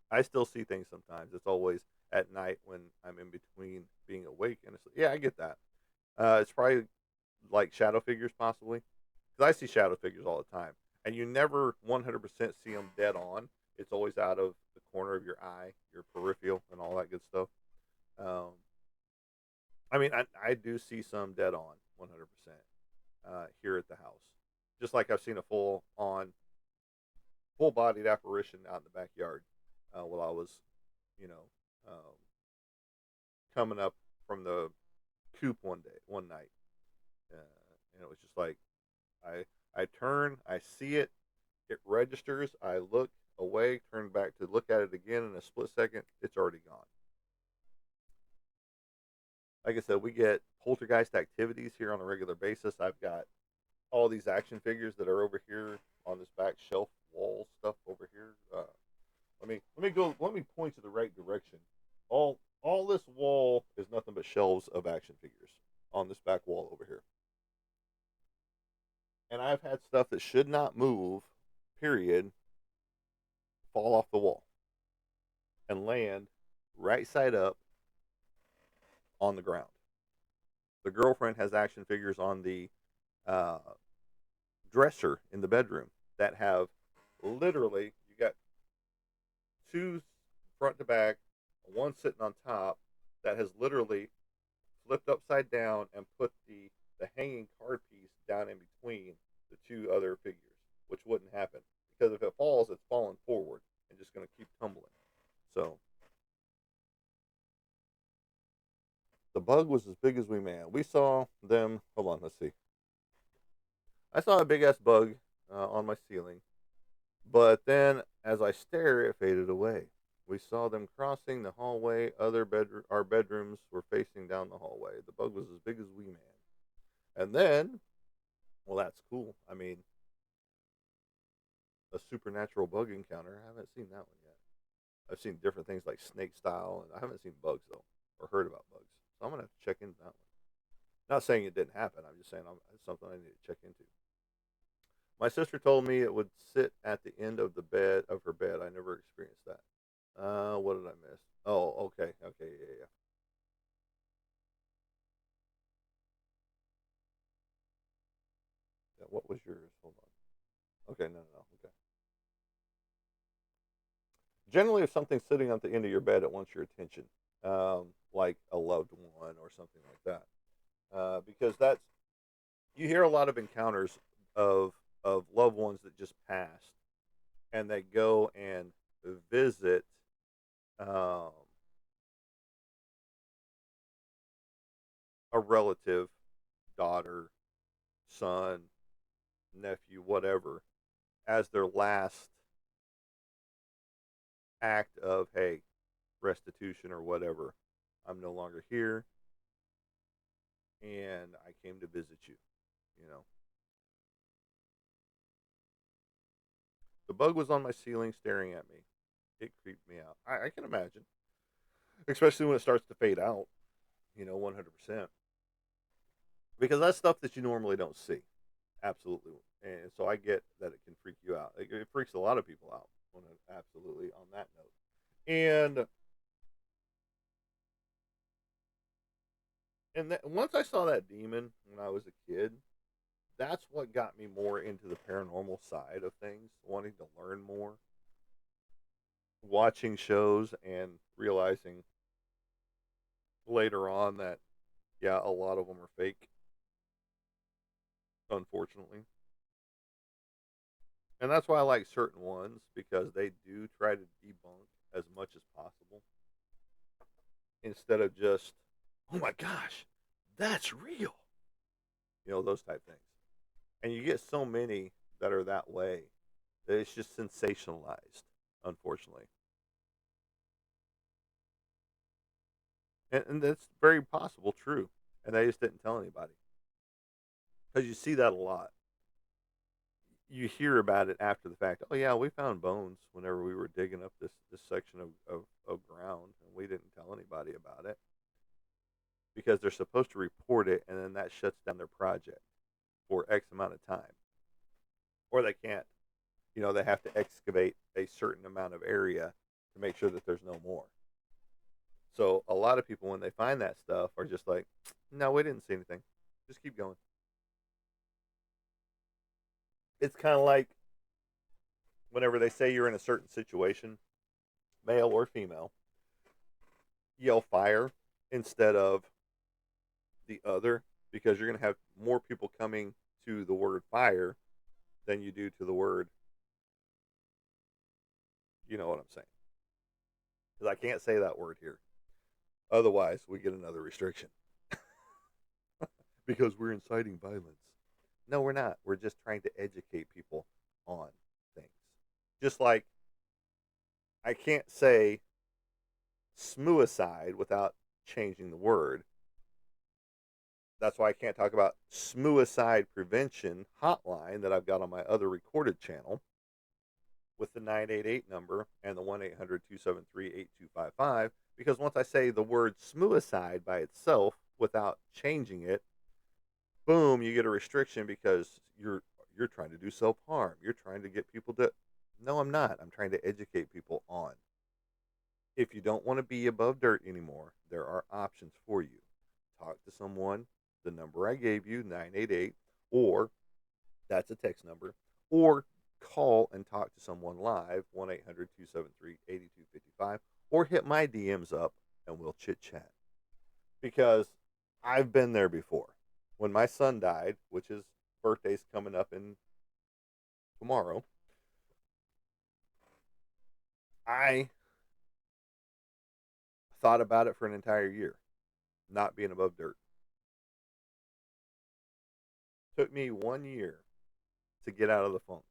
I still see things sometimes. It's always at night when I'm in between being awake and asleep. Yeah, I get that. It's probably like shadow figures, possibly. Because I see shadow figures all the time. And you never 100% see them dead on. It's always out of the corner of your eye, your peripheral, and all that good stuff. Um, I mean, I do see some dead on 100% here at the house. Just like I've seen a full bodied apparition out in the backyard while I was, you know, um, coming up from the coop one night. And it was just like, I, I turn, I see it, it registers, I look away, turn back to look at it again in a split second, it's already gone. Like I said, we get poltergeist activities here on a regular basis. I've got all these action figures that are over here on this back shelf wall stuff over here. Let me point to the right direction. All this wall is nothing but shelves of action figures on this back wall over here. And I've had stuff that should not move, period, fall off the wall and land right side up on the ground. The girlfriend has action figures on the uh, dresser in the bedroom that have literally, you got two front to back, one sitting on top that has literally flipped upside down and put the hanging card piece down in between the two other figures, which wouldn't happen because if it falls, it's falling forward and just going to keep tumbling. So the bug was as big as we man. We saw them. Hold on, let's see. I saw a big ass bug on my ceiling, but then as I stare, it faded away. We saw them crossing the hallway. Our bedrooms were facing down the hallway. The bug was as big as Wee Man. And then, well, that's cool. I mean, a supernatural bug encounter. I haven't seen that one yet. I've seen different things like snake style, and I haven't seen bugs though, or heard about bugs. So I'm gonna have to check into that one. Not saying it didn't happen. I'm just saying it's something I need to check into. My sister told me it would sit at the end of the bed of her bed. I never experienced that. What did I miss? Oh, okay, okay, yeah, yeah. Yeah, what was yours? Hold on. Okay, no, no, no. Okay. Generally, if something's sitting at the end of your bed, it wants your attention, like a loved one or something like that. Because that's you hear a lot of encounters of loved ones that just passed, and they go and visit um, a relative, daughter, son, nephew, whatever, as their last act of hey, restitution or whatever. I'm no longer here, and I came to visit you. You know, the bug was on my ceiling staring at me. It creeped me out. I can imagine, especially when it starts to fade out. 100%, because that's stuff that you normally don't see. Absolutely, and so I get that it can freak you out. It freaks a lot of people out. Absolutely on that note, once I saw that demon when I was a kid, that's what got me more into the paranormal side of things, wanting to learn more, watching shows, and realizing later on that yeah, a lot of them are fake, unfortunately. And that's why I like certain ones because they do try to debunk as much as possible instead of just, oh my gosh, that's real. Those type things. And you get so many that are that way that it's just sensationalized, unfortunately. And that's very possible true, and they just didn't tell anybody because you see that a lot. You hear about it after the fact. Oh yeah, we found bones whenever we were digging up this section of ground, and we didn't tell anybody about it because they're supposed to report it, and then that shuts down their project for X amount of time, or they can't. They have to excavate a certain amount of area to make sure that there's no more. So a lot of people, when they find that stuff, are just like, "No, we didn't see anything. Just keep going." It's kind of like whenever they say you're in a certain situation, male or female, yell fire instead of the other because you're going to have more people coming to the word fire than you do to the word, you know what I'm saying. Because I can't say that word here. Otherwise, we get another restriction because we're inciting violence. No, we're not. We're just trying to educate people on things. Just like I can't say smuicide without changing the word. That's why I can't talk about smuicide prevention hotline that I've got on my other recorded channel with the 988 number and the 1-800-273-8255, because once I say the word smuicide by itself without changing it, boom, you get a restriction because you're trying to do self-harm. You're trying to get people to. No, I'm not. I'm trying to educate people on. If you don't want to be above dirt anymore, there are options for you. Talk to someone, the number I gave you, 988, or that's a text number, or call and talk to someone live, 1-800-273-8255, or hit my DMs up and we'll chit chat. Because I've been there before. When my son died, which his birthday's coming up in tomorrow, I thought about it for an entire year, not being above dirt. Took me 1 year to get out of the funk.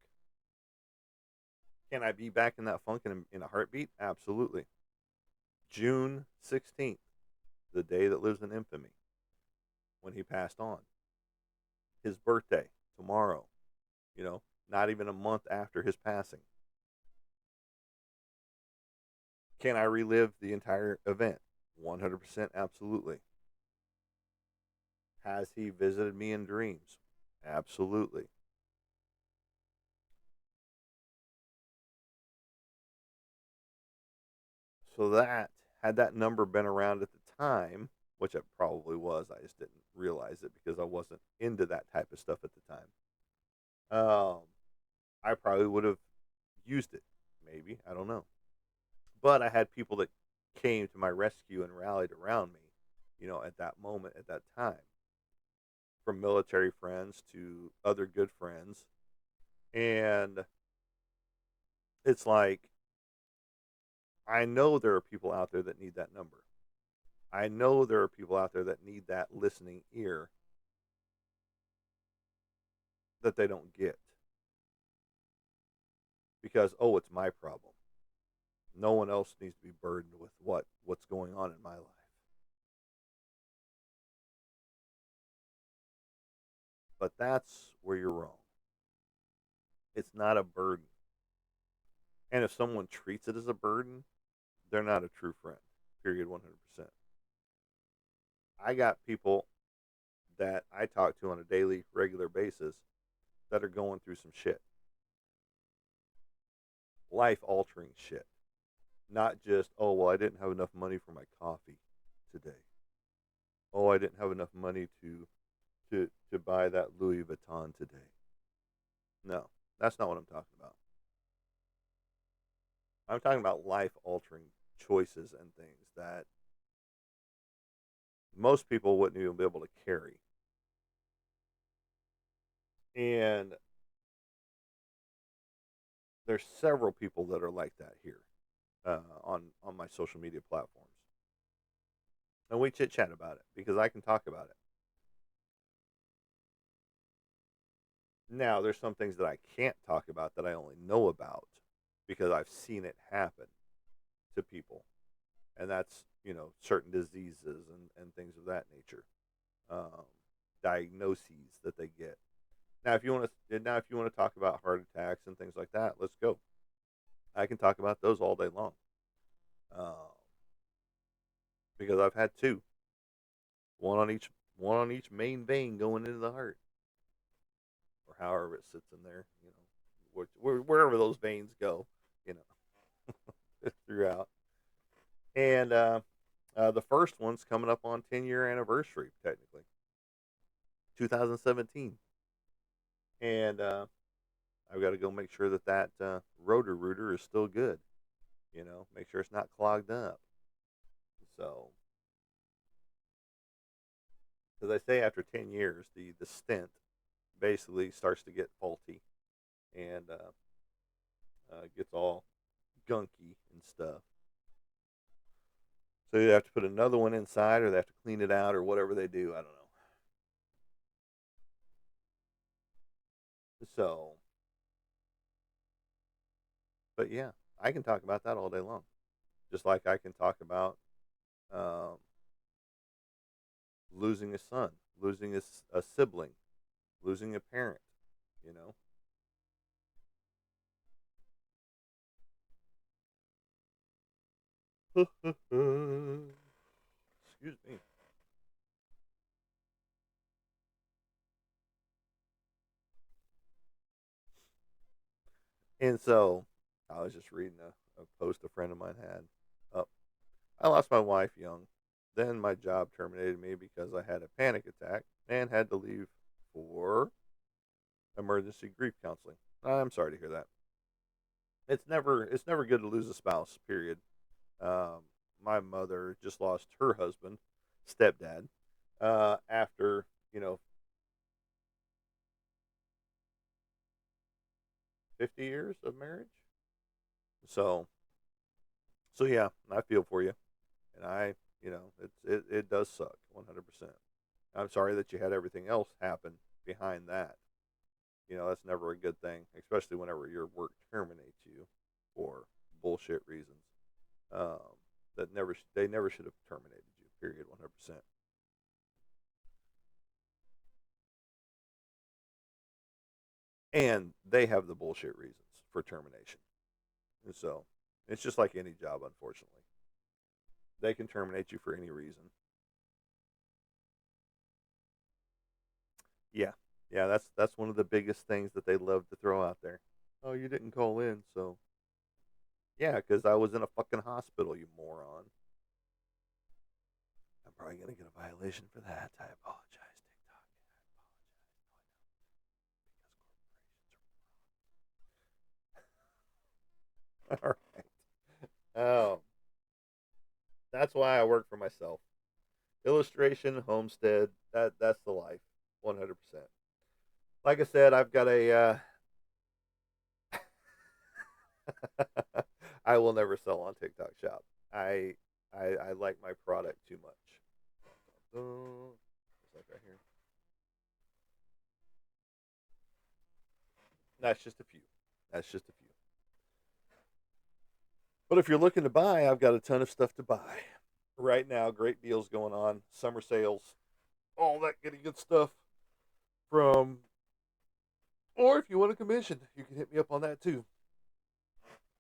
Can I be back in that funk in a heartbeat? Absolutely. June 16th, the day that lives in infamy, when he passed on. His birthday, tomorrow, not even a month after his passing. Can I relive the entire event? 100% absolutely. Has he visited me in dreams? Absolutely. So that, had that number been around at the time, which it probably was, I just didn't realize it because I wasn't into that type of stuff at the time. I probably would have used it, maybe, I don't know. But I had people that came to my rescue and rallied around me, at that moment, at that time, from military friends to other good friends. And it's like, I know there are people out there that need that number. I know there are people out there that need that listening ear that they don't get because, oh, it's my problem. No one else needs to be burdened with what's going on in my life. But that's where you're wrong. It's not a burden. And if someone treats it as a burden, they're not a true friend. Period. 100%. I got people that I talk to on a daily, regular basis that are going through some shit. Life altering shit. Not just, oh, well, I didn't have enough money for my coffee today. Oh, I didn't have enough money to buy that Louis Vuitton today. No, that's not what I'm talking about. I'm talking about life altering choices and things that most people wouldn't even be able to carry. And there's several people that are like that here on my social media platforms. And we chit chat about it because I can talk about it. Now, there's some things that I can't talk about that I only know about because I've seen it happen to people. And that's, certain diseases and things of that nature, um, diagnoses that they get. Now if you want to talk about heart attacks and things like that, let's go. I can talk about those all day long, um, because I've had two, one on each one on each main vein going into the heart, or however it sits in there, wherever those veins go, you throughout. And the first one's coming up on 10-year anniversary, technically, 2017, and I've got to go make sure that rotor rooter is still good. Make sure it's not clogged up. So, as I say, after 10 years, the stent basically starts to get faulty and gets all gunky and stuff. So you have to put another one inside, or they have to clean it out, or whatever they do. I don't know. So, but yeah, I can talk about that all day long. Just like I can talk about um, losing a son, losing a sibling, losing a parent. You know. Excuse me. And so I was just reading a post a friend of mine had. Up, I lost my wife young. Then my job terminated me because I had a panic attack and had to leave for emergency grief counseling. I'm sorry to hear that. It's never good to lose a spouse. Period. Um, my mother just lost her husband, stepdad, after 50 years of marriage. So yeah, I feel for you, and it does suck 100%. I'm sorry that you had everything else happen behind that. That's never a good thing, especially whenever your work terminates you for bullshit reasons. Um, they never should have terminated you. Period. 100%. And they have the bullshit reasons for termination. And so it's just like any job, unfortunately. They can terminate you for any reason. Yeah, yeah. That's one of the biggest things that they love to throw out there. Oh, you didn't call in, so yeah, because I was in a fucking hospital, you moron. I'm probably gonna get a violation for that. I apologize, TikTok. I apologize. All right. That's why I work for myself. Illustration, homestead. That's the life. 100%. Like I said, I've got a. I will never sell on TikTok Shop. I I like my product too much. It's like right here. That's just a few. That's just a few. But if you're looking to buy, I've got a ton of stuff to buy. Right now, great deals going on, summer sales, all that good stuff from. Or if you want a commission, you can hit me up on that too.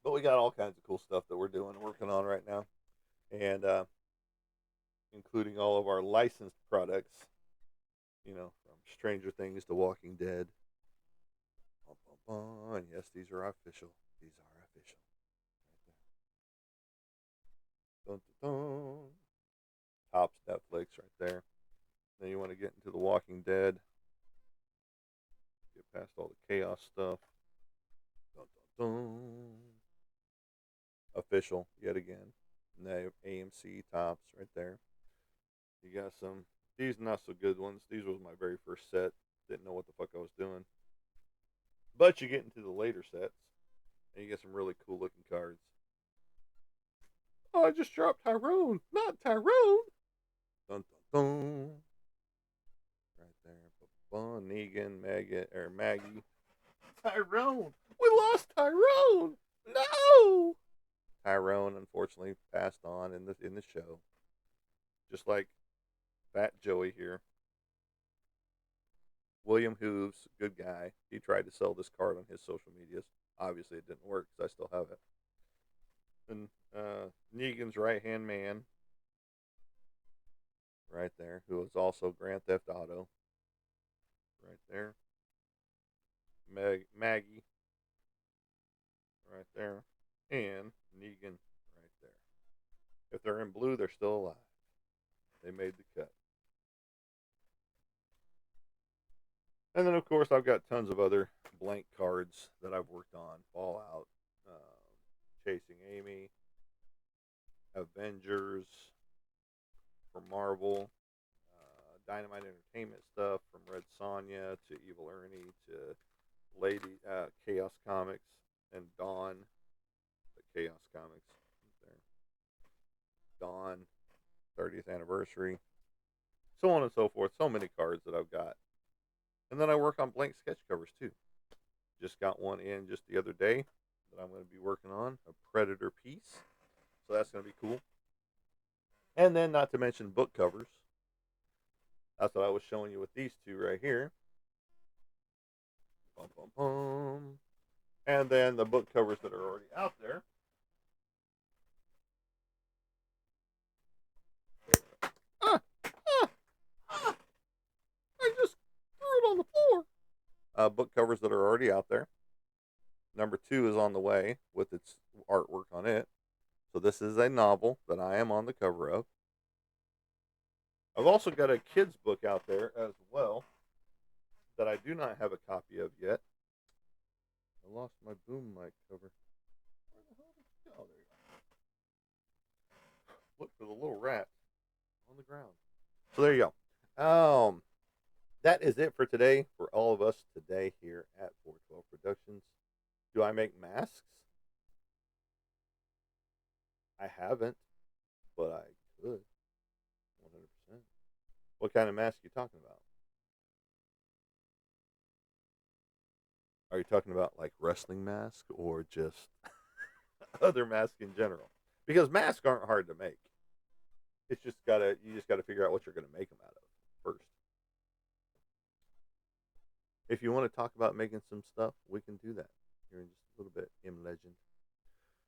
But we got all kinds of cool stuff that we're doing, working on right now, and including all of our licensed products. From Stranger Things to Walking Dead. Bum, bum, bum. And yes, these are official. These are official. Right there. Dun, dun, dun. Tops Netflix right there. Then you want to get into The Walking Dead. Get past all the chaos stuff. Dun, dun, dun. Official yet again. And AMC tops right there. You got some. These not so good ones. These was my very first set. Didn't know what the fuck I was doing. But you get into the later sets, and you get some really cool looking cards. Oh, I just dropped Tyrone, not Tyrone. Dun dun dun. Right there. Negan, Maggie. Tyrone. We lost Tyrone. No. Tyrone unfortunately passed on in the show. just like Fat Joey here. William Hooves, good guy. He tried to sell this card on his social medias. Obviously, it didn't work because I still have it. And Negan's right hand man, right there, who is also Grand Theft Auto, right there. Maggie, right there, and Negan, right there. If they're in blue, they're still alive. They made the cut. And then, of course, I've got tons of other blank cards that I've worked on. Fallout, Chasing Amy, Avengers for Marvel, Dynamite Entertainment stuff from Red Sonja to Evil Ernie to Lady Chaos Comics and Dawn, the Chaos Comics there. Dawn, 30th anniversary, so on and so forth. So many cards that I've got. And then I work on blank sketch covers too. Just got one in just the other day that I'm going to be working on, a Predator piece. So that's going to be cool. And then, not to mention book covers. That's what I was showing you with these two right here. Bum, bum, bum. And then the book covers that are already out there. I just threw it on the floor. Book covers that are already out there. Number 2 is on the way with its artwork on it. So this is a novel that I am on the cover of. I've also got a kid's book out there as well that I do not have a copy of yet. I lost my boom mic cover. Where the hell did it go? Oh, there you go. Look for the little rat on the ground. So there you go. That is it for today for all of us today here at 412 Productions. Do I make masks? I haven't, but I could. 100%. What kind of mask are you talking about? Are you talking about like wrestling mask or just other masks in general? Because masks aren't hard to make. It's just you just gotta figure out what you're gonna make them out of first. If you want to talk about making some stuff, we can do that here in just a little bit. M Legend.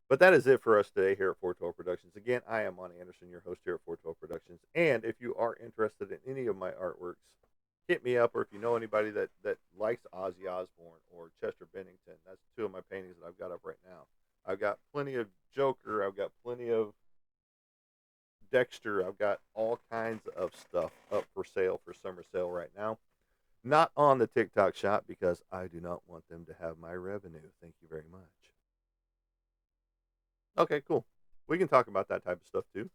But that is it for us today here at 412 Productions. Again, I am Monty Anderson, your host here at 412 Productions. And if you are interested in any of my artworks, hit me up. Or if you know anybody that likes Ozzy Osbourne or Chester Bennington, that's 2 of my paintings that I've got up right now. I've got plenty of Joker. I've got plenty of Dexter. I've got all kinds of stuff up for sale for summer sale right now. Not on the TikTok shop because I do not want them to have my revenue. Thank you very much. Okay, cool. We can talk about that type of stuff too.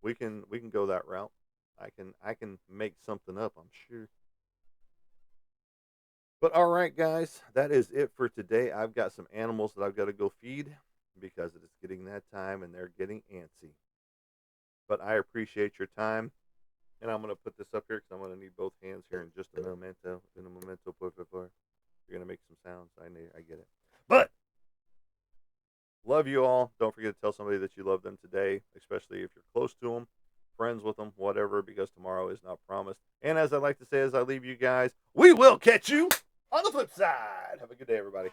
We can go that route. I can make something up, I'm sure. But all right, guys, that is it for today. I've got some animals that I've got to go feed because it is getting that time and they're getting antsy. But I appreciate your time. And I'm going to put this up here because I'm going to need both hands here in just a momento. In a momento, por favor. You're going to make some sounds. I get it. But love you all. Don't forget to tell somebody that you love them today, especially if you're close to them, friends with them, whatever, because tomorrow is not promised. And as I like to say as I leave you guys, we will catch you on the flip side. Have a good day, everybody.